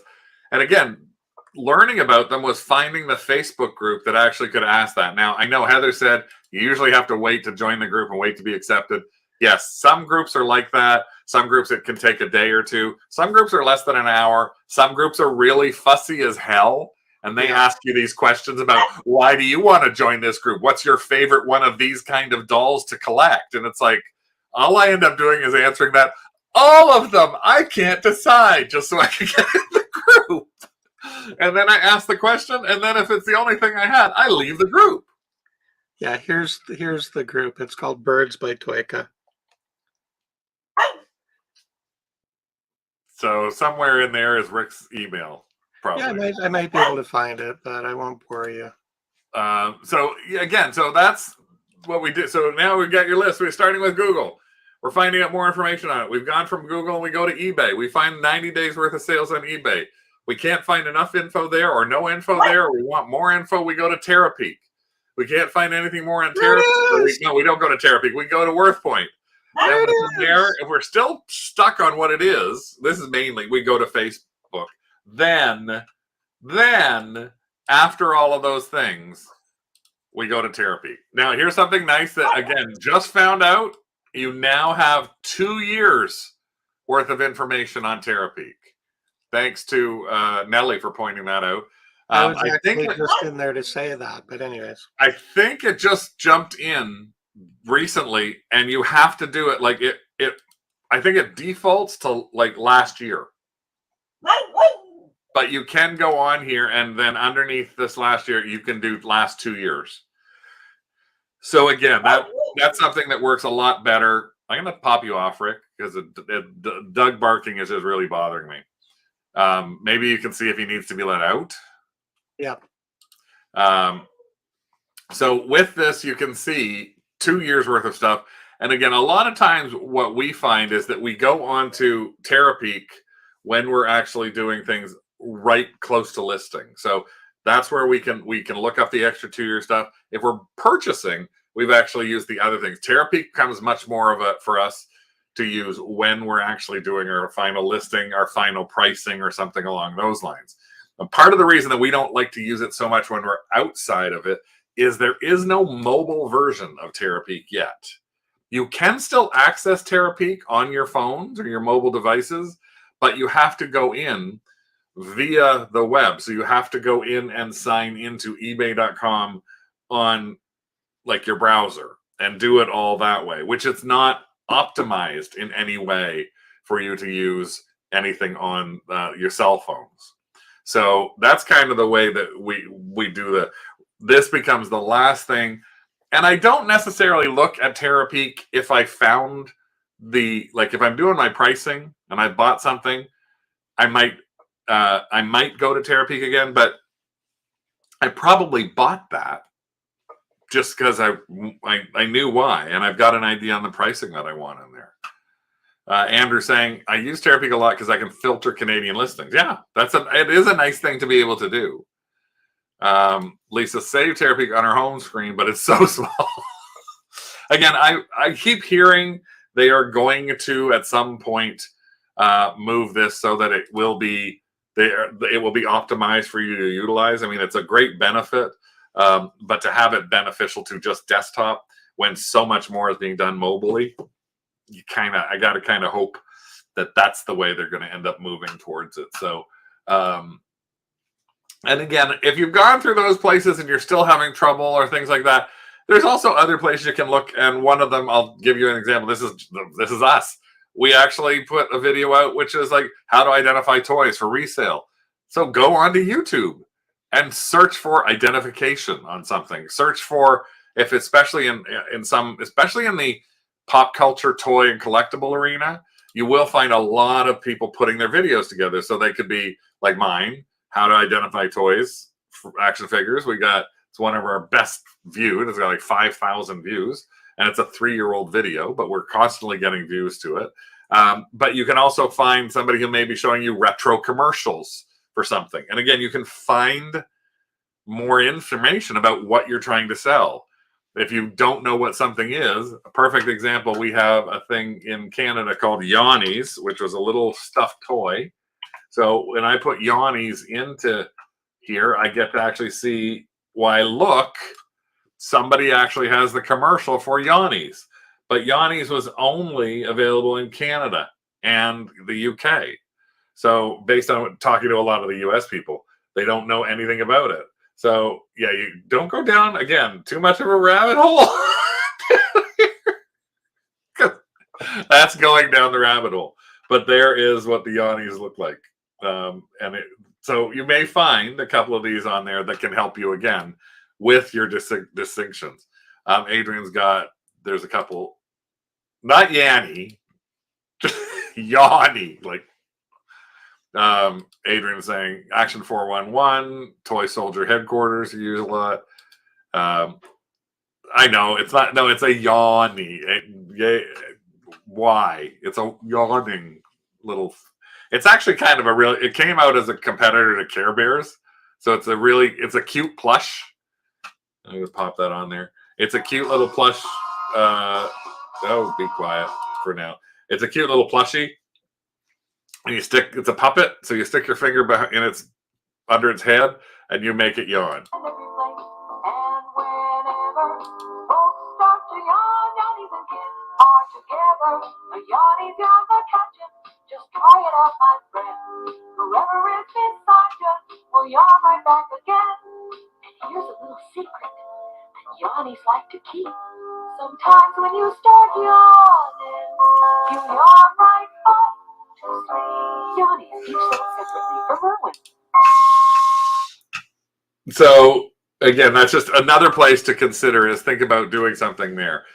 And again, learning about them was finding the Facebook group that actually could ask that. Now, I know Heather said you usually have to wait to join the group and wait to be accepted. Yes, some groups are like that. Some groups it can take a day or two. Some groups are less than an hour. Some groups are really fussy as hell. And they ask you these questions about, why do you want to join this group? What's your favorite one of these kind of dolls to collect? And it's like, all I end up doing is answering that, all of them. I can't decide, just so I can get in the group. And then I ask the question, and then if it's the only thing I had, I leave the group. Yeah, here's the group. It's called Birds by Toika. So somewhere in there is Rick's email, probably. Yeah, I might be able to find it, but I won't bore you. So that's what we did. So now we've got your list. We're starting with Google. We're finding out more information on it. We've gone from Google and we go to eBay. We find 90 days worth of sales on eBay. We can't find enough info there or no info there, or we want more info, we go to Terapeak. We can't find anything more on Terapeak. No, we don't go to Terapeak. We go to WorthPoint. Then from there, if we're still stuck on what it is, this is mainly, we go to Facebook. Then after all of those things, we go to Terapeak. Now, here's something nice that, again, just found out. You now have 2 years worth of information on Terapeak. Thanks to Nelly for pointing that out. I was actually just in there to say that, but anyways. I think it just jumped in recently, and you have to do it like it. I think it defaults to like last year. But you can go on here, and then underneath this last year, you can do last 2 years. So again, that's something that works a lot better. I'm going to pop you off, Rick, because Doug barking is just really bothering me. Maybe you can see if he needs to be let out. Yeah. So with this, you can see 2 years worth of stuff. And again, a lot of times what we find is that we go on to Terapeak when we're actually doing things right close to listing. So that's where we can look up the extra 2 year stuff. If we're purchasing, we've actually used the other things. Terapeak becomes much more of a for us to use when we're actually doing our final listing, our final pricing, or something along those lines. And part of the reason that we don't like to use it so much when we're outside of it is there is no mobile version of Terapeak yet. You can still access Terapeak on your phones or your mobile devices, but you have to go in via the web. So you have to go in and sign into ebay.com on like your browser and do it all that way, which it's not optimized in any way for you to use anything on your cell phones. So that's kind of the way that we do that. This becomes the last thing. And I don't necessarily look at Terapeak if I found if I'm doing my pricing and I bought something, I might go to Terapeak again, but I probably bought that just because I knew why, and I've got an idea on the pricing that I want in there. Andrew saying, I use Terapeak a lot because I can filter Canadian listings. Yeah, it is a nice thing to be able to do. Lisa saved Terapeak on her home screen, but it's so small. Again, I keep hearing they are going to at some point move this so that it will be optimized for you to utilize. I mean, it's a great benefit, but to have it beneficial to just desktop when so much more is being done mobily, I got to kind of hope that that's the way they're going to end up moving towards it. So, and again, if you've gone through those places and you're still having trouble or things like that, there's also other places you can look. And one of them, I'll give you an example. This is us. We actually put a video out, which is like how to identify toys for resale. So go onto YouTube and search for identification on something. Search for, if especially in the pop culture toy and collectible arena, you will find a lot of people putting their videos together. So they could be like mine, how to identify toys for action figures. It's one of our best viewed. It's got like 5,000 views, and it's a 3-year-old video, but we're constantly getting views to it. But you can also find somebody who may be showing you retro commercials for something. And again, you can find more information about what you're trying to sell. If you don't know what something is, a perfect example, we have a thing in Canada called Yannies, which was a little stuffed toy. So when I put Yannies into here, I get to actually see, why look, somebody actually has the commercial for Yannies. But Yannies was only available in Canada and the UK. So based on talking to a lot of the US people, they don't know anything about it. So yeah, you don't go down, again, too much of a rabbit hole. That's going down the rabbit hole. But there is what the Yannies look like. So you may find a couple of these on there that can help you again with your distinctions. Adrian's there's a couple, not Yanni, Yanni, like Adrian saying Action 411, Toy Soldier Headquarters, you use a lot. I know it's not, no, it's a Yanni. Why? It's a yawning little. It's actually kind of it came out as a competitor to Care Bears. So it's a cute plush. I'm going to pop that on there. It's a cute little plush. Be quiet for now. It's a cute little plushie. And it's a puppet. So you stick your finger under its head and you make it yawn. Just try it out, my friend. Whoever is beside you will yawn right back again. And here's a little secret that yawnies like to keep. Sometimes when you start yawning, you yawn right off to sleep. Yawnies each sold separately from Irwin. So again, that's just another place to consider, is think about doing something there.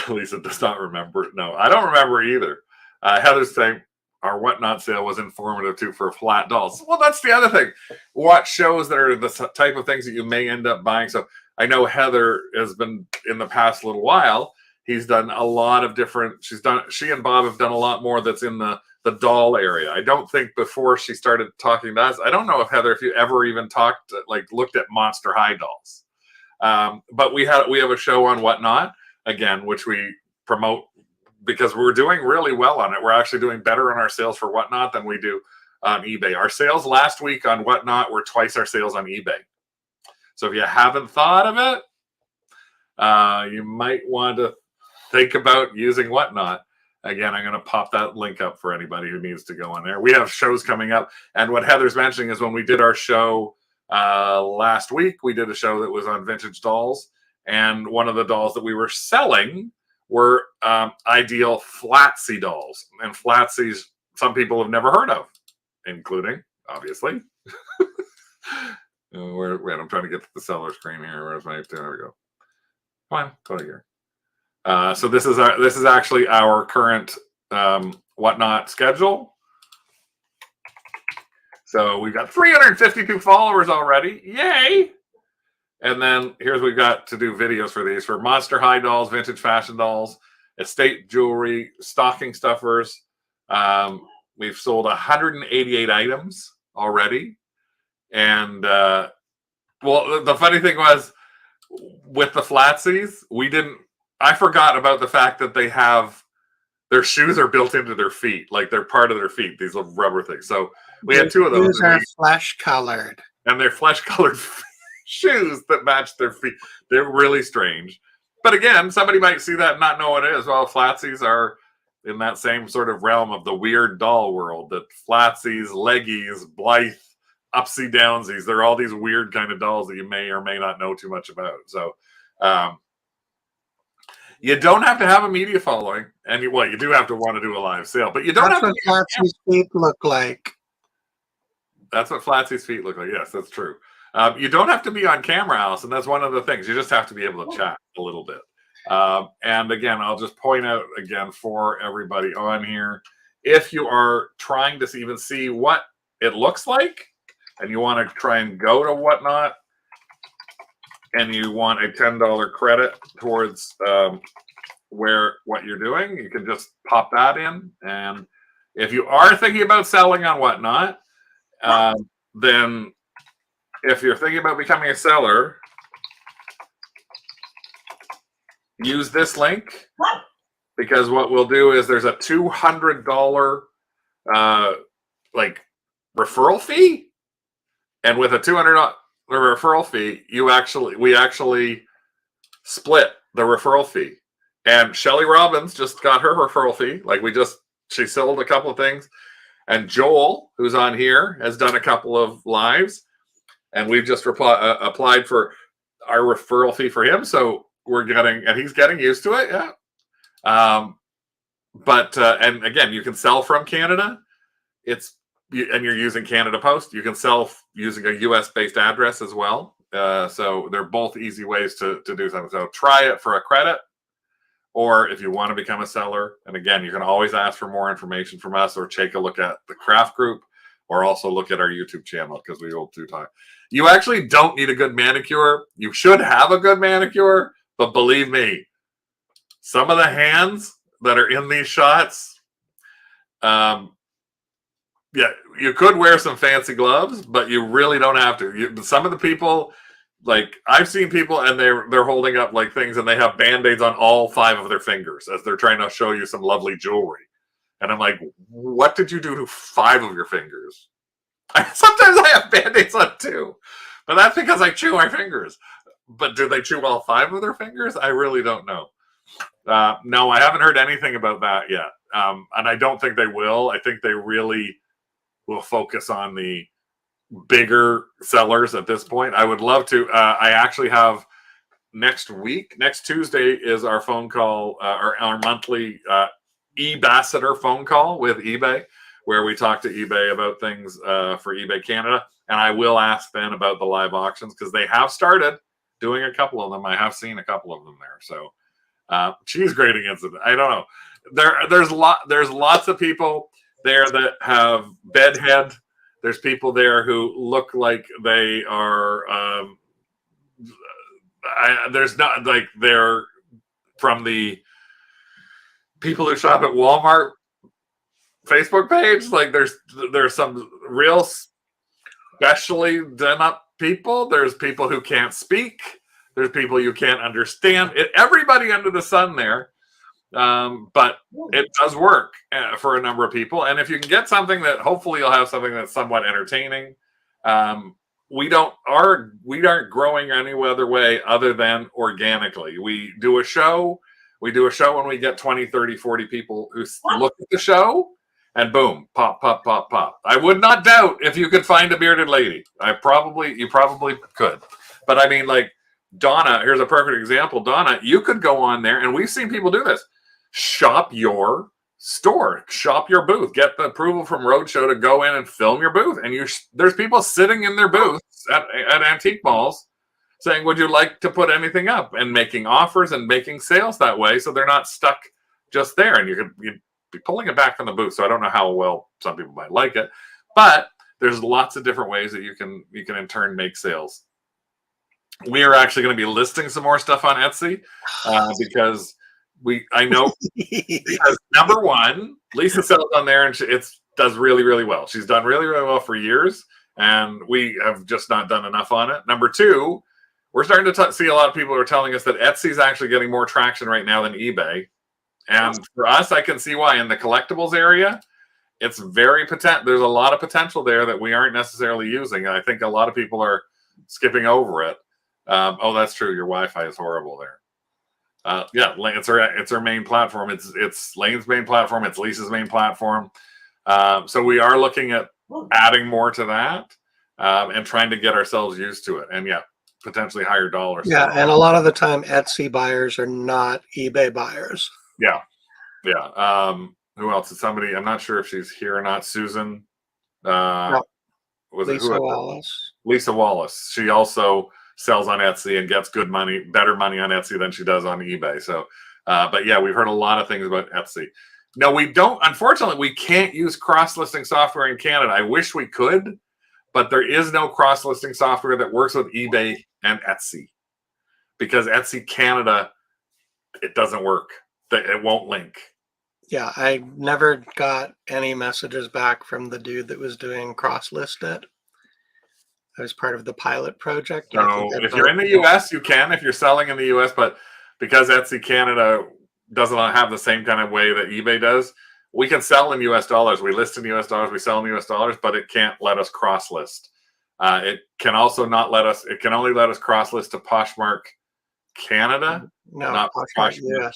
Lisa does not remember. No, I don't remember either. Heather's saying our Whatnot sale was informative too for flat dolls. Well, that's the other thing. Watch shows that are the type of things that you may end up buying. So I know Heather has been, in the past little while, he's done a lot of different, she and Bob have done a lot more that's in the doll area. I don't think before she started talking to us, I don't know if Heather, if you ever even looked at Monster High dolls. But we have a show on Whatnot, again, which we promote because we're doing really well on it. We're actually doing better on our sales for Whatnot than we do on eBay. Our sales last week on Whatnot were twice our sales on eBay. So if you haven't thought of it, you might want to think about using Whatnot. Again, I'm going to pop that link up for anybody who needs to go on there. We have shows coming up. And what Heather's mentioning is when we did our show last week, we did a show that was on vintage dolls. And one of the dolls that we were selling were ideal Flatsy dolls. And Flatsies, some people have never heard of, including, obviously. Wait, I'm trying to get to the seller screen here. Where's my, there we go. Come on, go to here. So this is actually our current Whatnot schedule. So we've got 352 followers already. Yay! And then here's we've got to do videos for these for Monster High dolls, vintage fashion dolls, estate jewelry, stocking stuffers. We've sold 188 items already. And Well, the funny thing was with the flatsies, I forgot about the fact that they have their shoes are built into their feet, like they're part of their feet. These little rubber things. So we had two of those. Shoes are flesh colored, and they're flesh colored shoes that match their feet. They're really strange. But again, somebody might see that and not know what it is. Well, flatsies are in that same sort of realm of the weird doll world. That flatsies, leggies, Blythe, upsy downsies. They're all these weird kind of dolls that you may or may not know too much about. So you don't have to have a media following, and you do have to want to do a live sale, but you don't That's have what to. Flatsy's feet look like. That's what Flatsy's feet look like. Yes, that's true. You don't have to be on camera, Allison. That's one of the things. You just have to be able to chat a little bit. And again, I'll just point out again for everybody on here, if you are trying to even see what it looks like, and you want to try and go to Whatnot, and you want a $10 credit towards what you're doing, you can just pop that in. And if you are thinking about selling on Whatnot, then if you're thinking about becoming a seller, use this link, because what we'll do is there's a $200 like referral fee, and with a $200 referral fee, we actually split the referral fee. And Shelly Robbins just got her referral fee. She sold a couple of things, and Joel, who's on here, has done a couple of lives, and we've just applied for our referral fee for him. So and he's getting used to it. Yeah. And again, you can sell from Canada. And you're using Canada Post. You can sell using a US based address as well. So they're both easy ways to do something. So try it for a credit, or if you want to become a seller. And again, you can always ask for more information from us, or take a look at the craft group, or also look at our YouTube channel, because we will do time. You actually don't need a good manicure. You should have a good manicure, but believe me, some of the hands that are in these shots, you could wear some fancy gloves, but you really don't have to. Some of the people, like I've seen people, and they're holding up like things, and they have band-aids on all 5 of their fingers as they're trying to show you some lovely jewelry. And I'm like, what did you do to 5 of your fingers? Sometimes I have band-aids on 2, but that's because I chew my fingers. But do they chew all 5 of their fingers? I really don't know. No, I haven't heard anything about that yet. And I don't think they will. I think they really will focus on the bigger sellers at this point. I would love to. I actually have next Tuesday is our phone call, our monthly eBambassador phone call with eBay, where we talk to eBay about things for eBay Canada. And I will ask Ben about the live auctions, because they have started doing a couple of them. I have seen a couple of them there. So cheese grating incident. I don't know. There's lots of people there that have bedhead. There's people there who look like they are. There's not like they're from the people who shop at Walmart Facebook page. Like there's some real specially done up people. There's people who can't speak. There's people you can't understand. Everybody under the sun there. But it does work for a number of people. And if you can get something that, hopefully you'll have something that's somewhat entertaining. We aren't growing any other way other than organically. We do a show when we get 20, 30, 40 people who look at the show, and boom, pop, pop, pop, pop. I would not doubt if you could find a bearded lady. You probably could. But I mean, like Donna, here's a perfect example. Donna, you could go on there, and we've seen people do this. Shop your store, shop your booth, get the approval from Roadshow to go in and film your booth. And there's people sitting in their booths at antique malls saying, would you like to put anything up, and making offers and making sales that way. So they're not stuck just there, and you'd be pulling it back from the booth. So I don't know how well some people might like it, but there's lots of different ways that you can in turn make sales. We are actually going to be listing some more stuff on Etsy because I know because number one, Lisa sells on there, and it does really, really well. She's done really, really well for years, and we have just not done enough on it. Number two, we're starting to see a lot of people who are telling us that Etsy is actually getting more traction right now than eBay. And for us, I can see why. In the collectibles area, it's very potent. There's a lot of potential there that we aren't necessarily using. And I think a lot of people are skipping over it. Oh, that's true. Your Wi-Fi is horrible there. Yeah, it's our main platform. It's Lane's main platform. It's Lisa's main platform. So we are looking at adding more to that and trying to get ourselves used to it. And yeah, potentially higher dollars. Yeah, and a lot of the time, Etsy buyers are not eBay buyers. Yeah, who else? Is somebody? I'm not sure if she's here or not. Susan. No. Was Lisa it who? Wallace. Lisa Wallace. She also sells on Etsy and gets good money, better money on Etsy than she does on eBay. So, but yeah, we've heard a lot of things about Etsy. No, we don't. Unfortunately, we can't use cross-listing software in Canada. I wish we could, but there is no cross-listing software that works with eBay and Etsy because Etsy Canada, it doesn't work. It won't link. Yeah, I never got any messages back from the dude that was doing cross-list it. I was part of the pilot project. So if you're in the US, you can if you're selling in the US, but because Etsy Canada doesn't have the same kind of way that eBay does, we can sell in US dollars. We list in US dollars, we sell in US dollars, but it can't let us cross list. It can also not let us, it can only let us cross list to Poshmark Canada, not Poshmark US.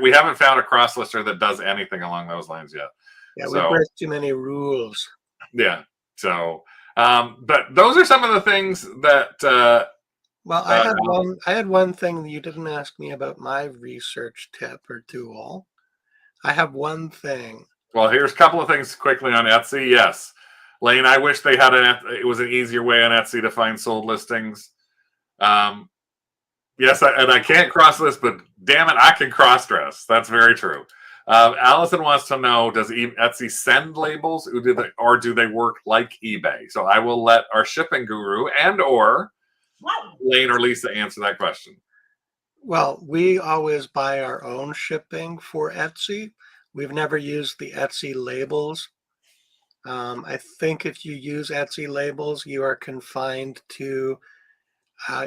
We haven't found a cross lister that does anything along those lines yet. Yeah, we break too many rules. Yeah. So but those are some of the things that well, I had one thing that you didn't ask me about my research tip or tool. I have one thing. Well, here's a couple of things quickly on Etsy. Yes, Lane, I wish they had it was an easier way on Etsy to find sold listings. Yes, I can't cross list, but damn it, I can cross dress. That's very true. Allison wants to know, does Etsy send labels or do they work like eBay? So I will let our shipping guru and or Lane or Lisa answer that question. Well, we always buy our own shipping for Etsy. We've never used the Etsy labels. I think if you use Etsy labels, you are confined to,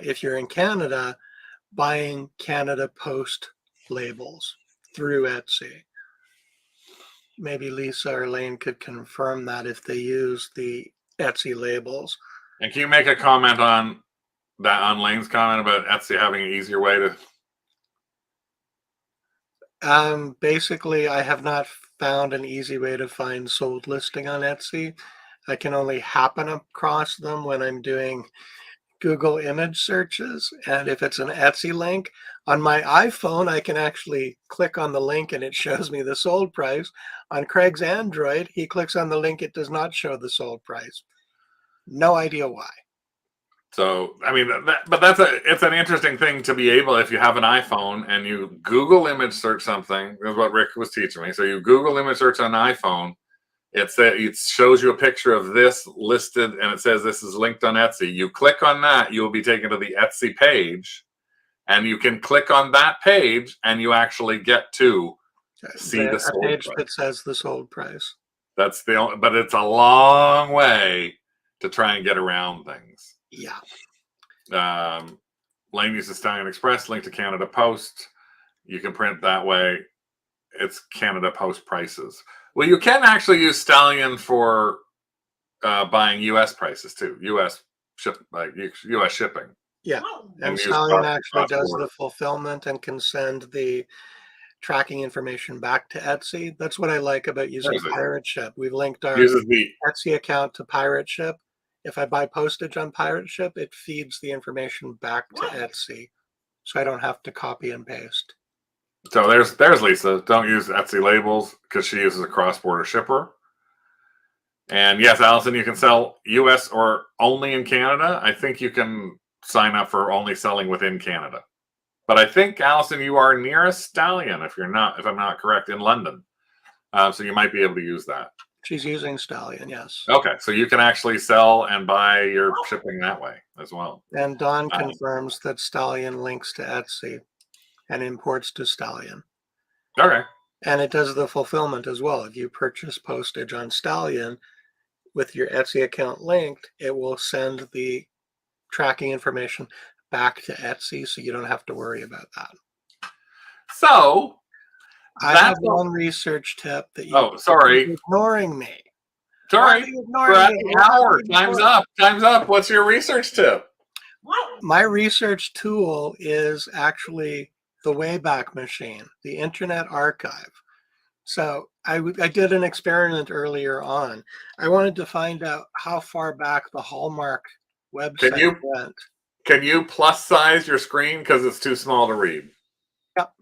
if you're in Canada, buying Canada Post labels through Etsy. Maybe Lisa or Lane could confirm that if they use the Etsy labels. And can you make a comment on that, on Lane's comment about Etsy having an easier way to? Basically, I have not found an easy way to find sold listing on Etsy. I can only happen across them when I'm doing Google image searches. And if it's an Etsy link on my iPhone, I can actually click on the link and it shows me the sold price. On Craig's Android, he clicks on the link, it does not show the sold price. No idea why. So, I mean, it's an interesting thing to be able, if you have an iPhone and you Google image search something, that's what Rick was teaching me. So you Google image search on an iPhone, it shows you a picture of this listed and it says this is linked on Etsy. You click on that, you will be taken to the Etsy page and you can click on that page and you actually get to see the sold page price. That says the sold price. That's the only, but it's a long way to try and get around things. Yeah. Lane uses Stallion Express, link to Canada Post. You can print that way. It's Canada Post prices. Well, you can actually use Stallion for buying U.S. prices too. U.S. shipping. Yeah, and Stallion actually does the fulfillment and can send the tracking information back to Etsy. That's what I like about using Pirate Ship. We've linked our Etsy account to Pirate Ship. If I buy postage on Pirate Ship, it feeds the information back to Etsy, so I don't have to copy and paste. So there's Lisa. Don't use Etsy labels because she uses a cross-border shipper. And yes, Allison, you can sell U.S. or only in Canada. I think you can sign up for only selling within Canada. But I think, Allison, you are near a Stallion, if I'm not correct, in London. So you might be able to use that. She's using Stallion, yes. Okay, so you can actually sell and buy your shipping that way as well. And Dawn confirms that Stallion links to Etsy and imports to Stallion. Okay. And it does the fulfillment as well. If you purchase postage on Stallion, with your Etsy account linked, it will send the tracking information back to Etsy, so you don't have to worry about that. So I have one research tip that you sorry. ignoring me. Sorry. We're at the hour. Time's up. Time's up. What's your research tip? My research tool is actually the Wayback Machine, the Internet Archive. So I did an experiment earlier on. I wanted to find out how far back the Hallmark website went. Can you plus size your screen because it's too small to read? Yep.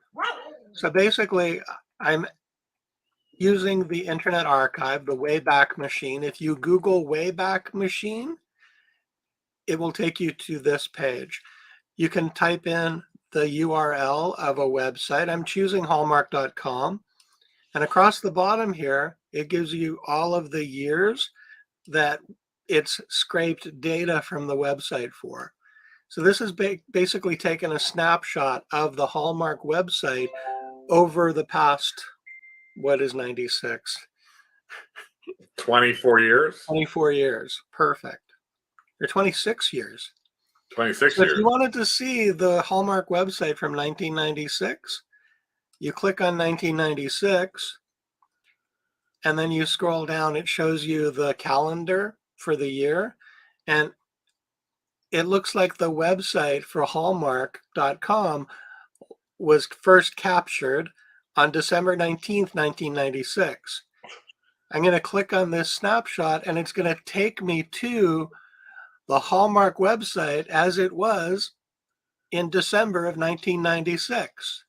So basically, I'm using the Internet Archive, the Wayback Machine. If you Google Wayback Machine, it will take you to this page. You can type in the URL of a website. I'm choosing hallmark.com. And across the bottom here, it gives you all of the years that it's scraped data from the website for. So this is basically taken a snapshot of the Hallmark website over the past, what is 96? 24 years? 24 years. Perfect. Or 26 years. 26 so years. If you wanted to see the Hallmark website from 1996, you click on 1996, and then you scroll down. It shows you the calendar for the year, and it looks like the website for Hallmark.com was first captured on December 19th, 1996. I'm going to click on this snapshot, and it's going to take me to the Hallmark website as it was in December of 1996.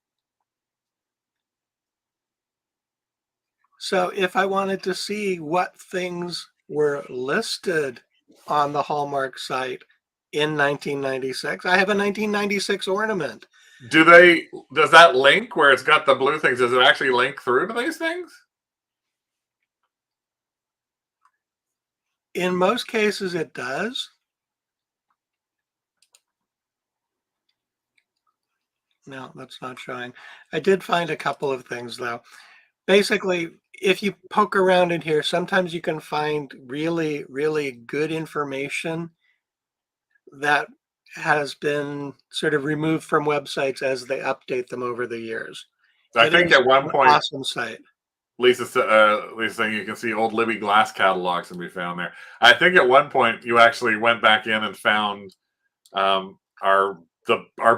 So if I wanted to see what things were listed on the Hallmark site in 1996, I have a 1996 ornament. Does that link where it's got the blue things, does it actually link through to these things? In most cases, it does. No, that's not showing. I did find a couple of things, though. Basically, if you poke around in here, sometimes you can find really, really good information that has been sort of removed from websites as they update them over the years. I think at one point, awesome site. Lisa's saying you can see old Libby Glass catalogs can be found there. I think at one point you actually went back in and found our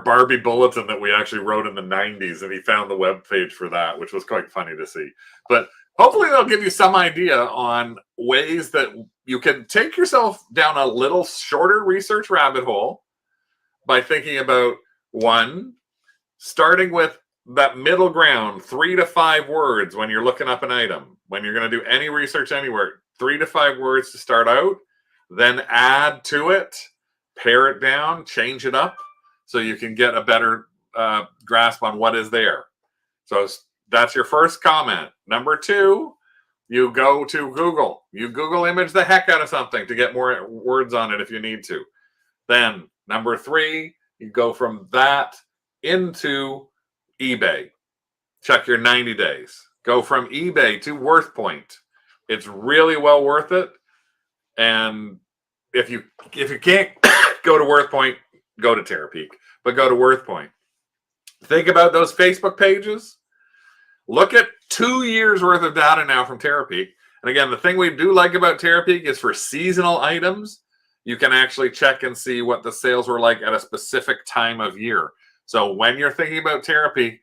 Barbie bulletin that we actually wrote in the 90s, and he found the web page for that, which was quite funny to see. But hopefully they'll give you some idea on ways that you can take yourself down a little shorter research rabbit hole by thinking about, one, starting with that middle ground, 3 to 5 words when you're looking up an item. When you're going to do any research anywhere, 3 to 5 words to start out, then add to it, pare it down, change it up, so you can get a better grasp on what is there. So that's your first comment. Number 2, you go to Google. You Google image the heck out of something to get more words on it if you need to. Then number 3, you go from that into eBay. Check your 90 days. Go from eBay to WorthPoint. It's really well worth it. And if you can't go to WorthPoint, go to Terapeak, but go to WorthPoint. Think about those Facebook pages. Look at 2 years worth of data now from Terapeak. And again, the thing we do like about Terapeak is for seasonal items, you can actually check and see what the sales were like at a specific time of year. So when you're thinking about Terapeak,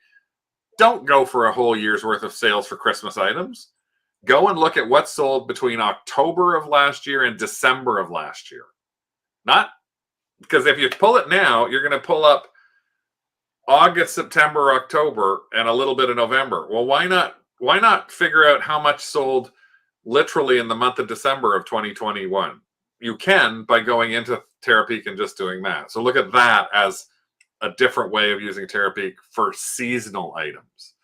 don't go for a whole year's worth of sales for Christmas items. Go and look at what sold between October of last year and December of last year. Not because if you pull it now, you're going to pull up August, September, October, and a little bit of November. Well, why not figure out how much sold literally in the month of December of 2021? You can by going into Terapeak and just doing that. So look at that as a different way of using Terapeak for seasonal items.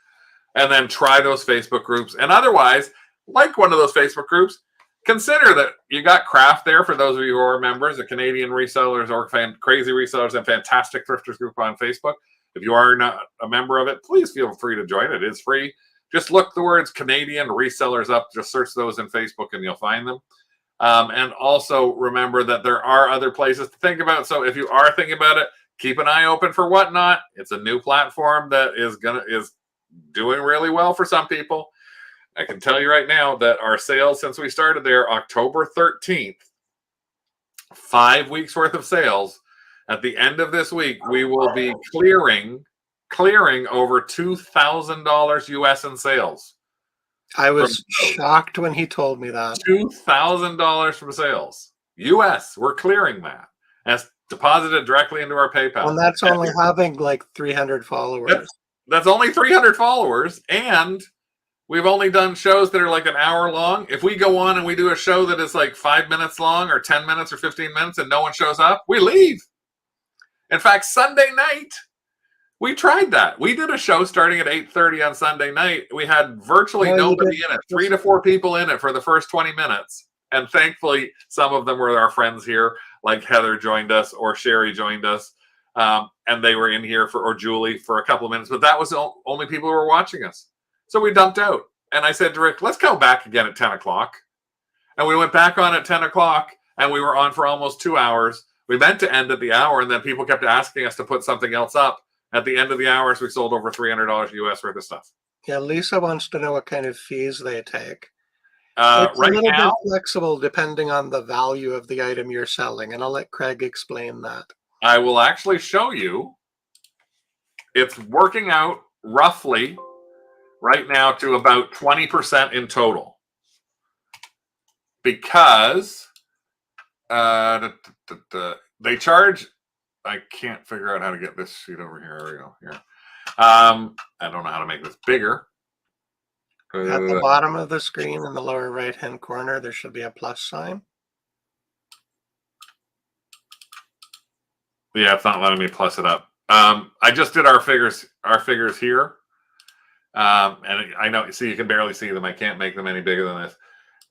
And then try those Facebook groups. And otherwise, like one of those Facebook groups, consider that you got craft there for those of you who are members, the Canadian Resellers or Crazy Resellers and Fantastic Thrifters group on Facebook. If you are not a member of it, please feel free to join. It is free. Just look the words Canadian Resellers up. Just search those in Facebook and you'll find them. And also remember that there are other places to think about. So if you are thinking about it, keep an eye open for Whatnot. It's a new platform that is doing really well for some people. I can tell you right now that our sales since we started there October 13th, 5 weeks worth of sales. At the end of this week, we will be clearing over $2,000 US in sales. I was shocked when he told me that. $2,000 from sales. US, we're clearing that. And it's deposited directly into our PayPal. And that's only having like 300 followers. That's only 300 followers. And we've only done shows that are like an hour long. If we go on and we do a show that is like 5 minutes long or 10 minutes or 15 minutes and no one shows up, we leave. In fact, Sunday night, we tried that. We did a show starting at 8:30 on Sunday night. We had virtually nobody in it, 3 to 4 people in it for the first 20 minutes. And thankfully, some of them were our friends here, like Heather joined us or Sherry joined us. And they were in here or Julie for a couple of minutes. But that was the only people who were watching us. So we dumped out. And I said to Rick, let's go back again at 10 o'clock. And we went back on at 10 o'clock. And we were on for almost 2 hours. We meant to end at the hour. And then people kept asking us to put something else up. At the end of the hours, we sold over $300 US worth of stuff. Yeah, Lisa wants to know what kind of fees they take. Right It's a little now, bit flexible depending on the value of the item you're selling, and I'll let Craig explain that. I will actually show you. It's working out roughly right now to about 20% in total. Because they charge... I can't figure out how to get this sheet over here. There we go. Here. I don't know how to make this bigger. At the bottom of the screen in the lower right-hand corner, there should be a plus sign. Yeah, it's not letting me plus it up. I just did our figures here. And I know, see, you can barely see them. I can't make them any bigger than this.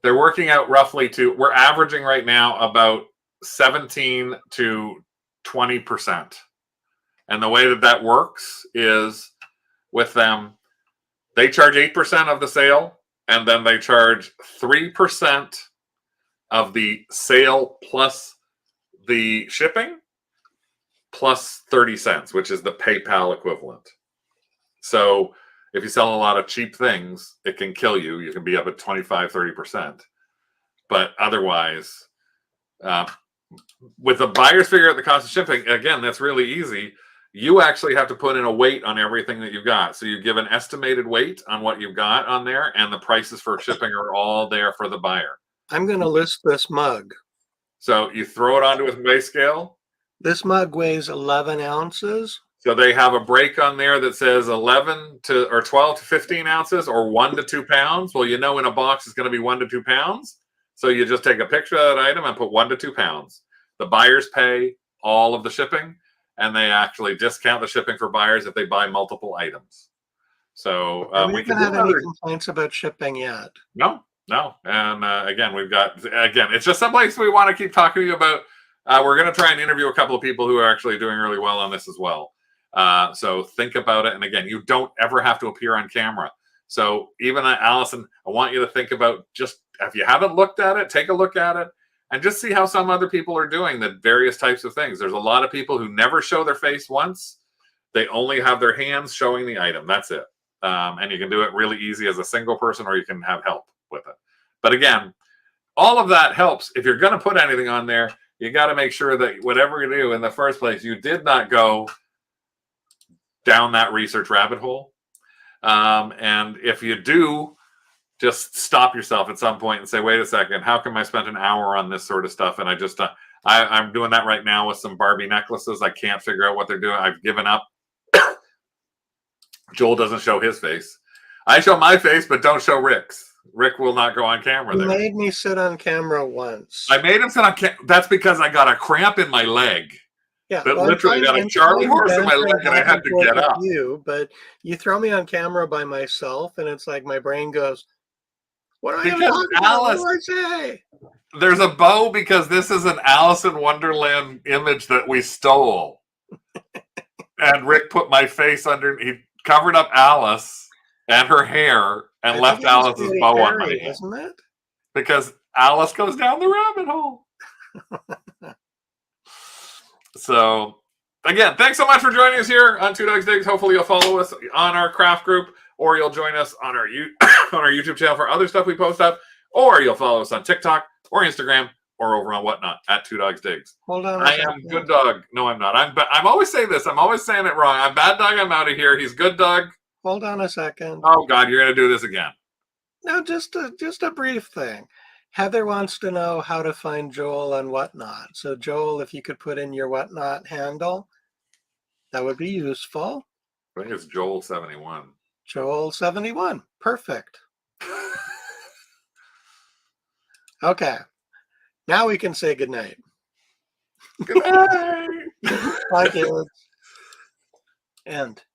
They're working out roughly we're averaging right now about 17 to 20%. And the way that works is with them, they charge 8% of the sale, and then they charge 3% of the sale plus the shipping plus 30 cents, which is the PayPal equivalent. So if you sell a lot of cheap things, it can kill you. You can be up at 25, 30%. But otherwise, with the buyer's figure out the cost of shipping, again, that's really easy. You actually have to put in a weight on everything that you've got. So you give an estimated weight on what you've got on there, and the prices for shipping are all there for the buyer. I'm going to list this mug. So you throw it onto a weigh scale. This mug weighs 11 ounces. So they have a break on there that says 12 to 15 ounces or 1 to 2 pounds. Well, you know, in a box it's going to be 1 to 2 pounds. So you just take a picture of that item and put 1 to 2 pounds. The buyers pay all of the shipping, and they actually discount the shipping for buyers if they buy multiple items. So we haven't had any complaints about shipping yet. No. And again, it's just someplace we want to keep talking to you about. We're going to try and interview a couple of people who are actually doing really well on this as well. So think about it. And again, you don't ever have to appear on camera. So even Allison, I want you to think about, just if you haven't looked at it, take a look at it and just see how some other people are doing the various types of things. There's a lot of people who never show their face once. They only have their hands showing the item. That's it. And you can do it really easy as a single person, or you can have help with it. But again, all of that helps. If you're going to put anything on there, you got to make sure that whatever you do in the first place, you did not go down that research rabbit hole. And if you do, just stop yourself at some point and say, wait a second, how come I spent an hour on this sort of stuff? And I'm doing that right now with some Barbie necklaces. I can't figure out what they're doing. I've given up. Joel doesn't show his face. I show my face, but don't show Rick's. Rick will not go on camera. You made me sit on camera once. I made him sit on camera. That's because I got a cramp in my leg. Yeah, but literally got a Charlie horse in my leg, and I had to get up. But you throw me on camera by myself, and it's like my brain goes, "What are you talking about? What do I say?" There's a bow because this is an Alice in Wonderland image that we stole, and Rick put my face under. He covered up Alice and her hair and left Alice's bow on my head. Isn't it? Because Alice goes down the rabbit hole. So, again, thanks so much for joining us here on 2DogsDigs. Hopefully you'll follow us on our craft group, or you'll join us on our on our YouTube channel for other stuff we post up, or you'll follow us on TikTok or Instagram or over on Whatnot at 2DogsDigs. Hold on. I am good dog. No, I'm not. I'm always saying this. I'm always saying it wrong. I'm bad dog. I'm out of here. He's good dog. Hold on a second. Oh God, you're gonna do this again. No, just a brief thing. Heather wants to know how to find Joel on Whatnot. So Joel, if you could put in your Whatnot handle, that would be useful. I think it's Joel71. Joel71. Perfect. Okay. Now we can say goodnight. Good night. Bye, kids. End.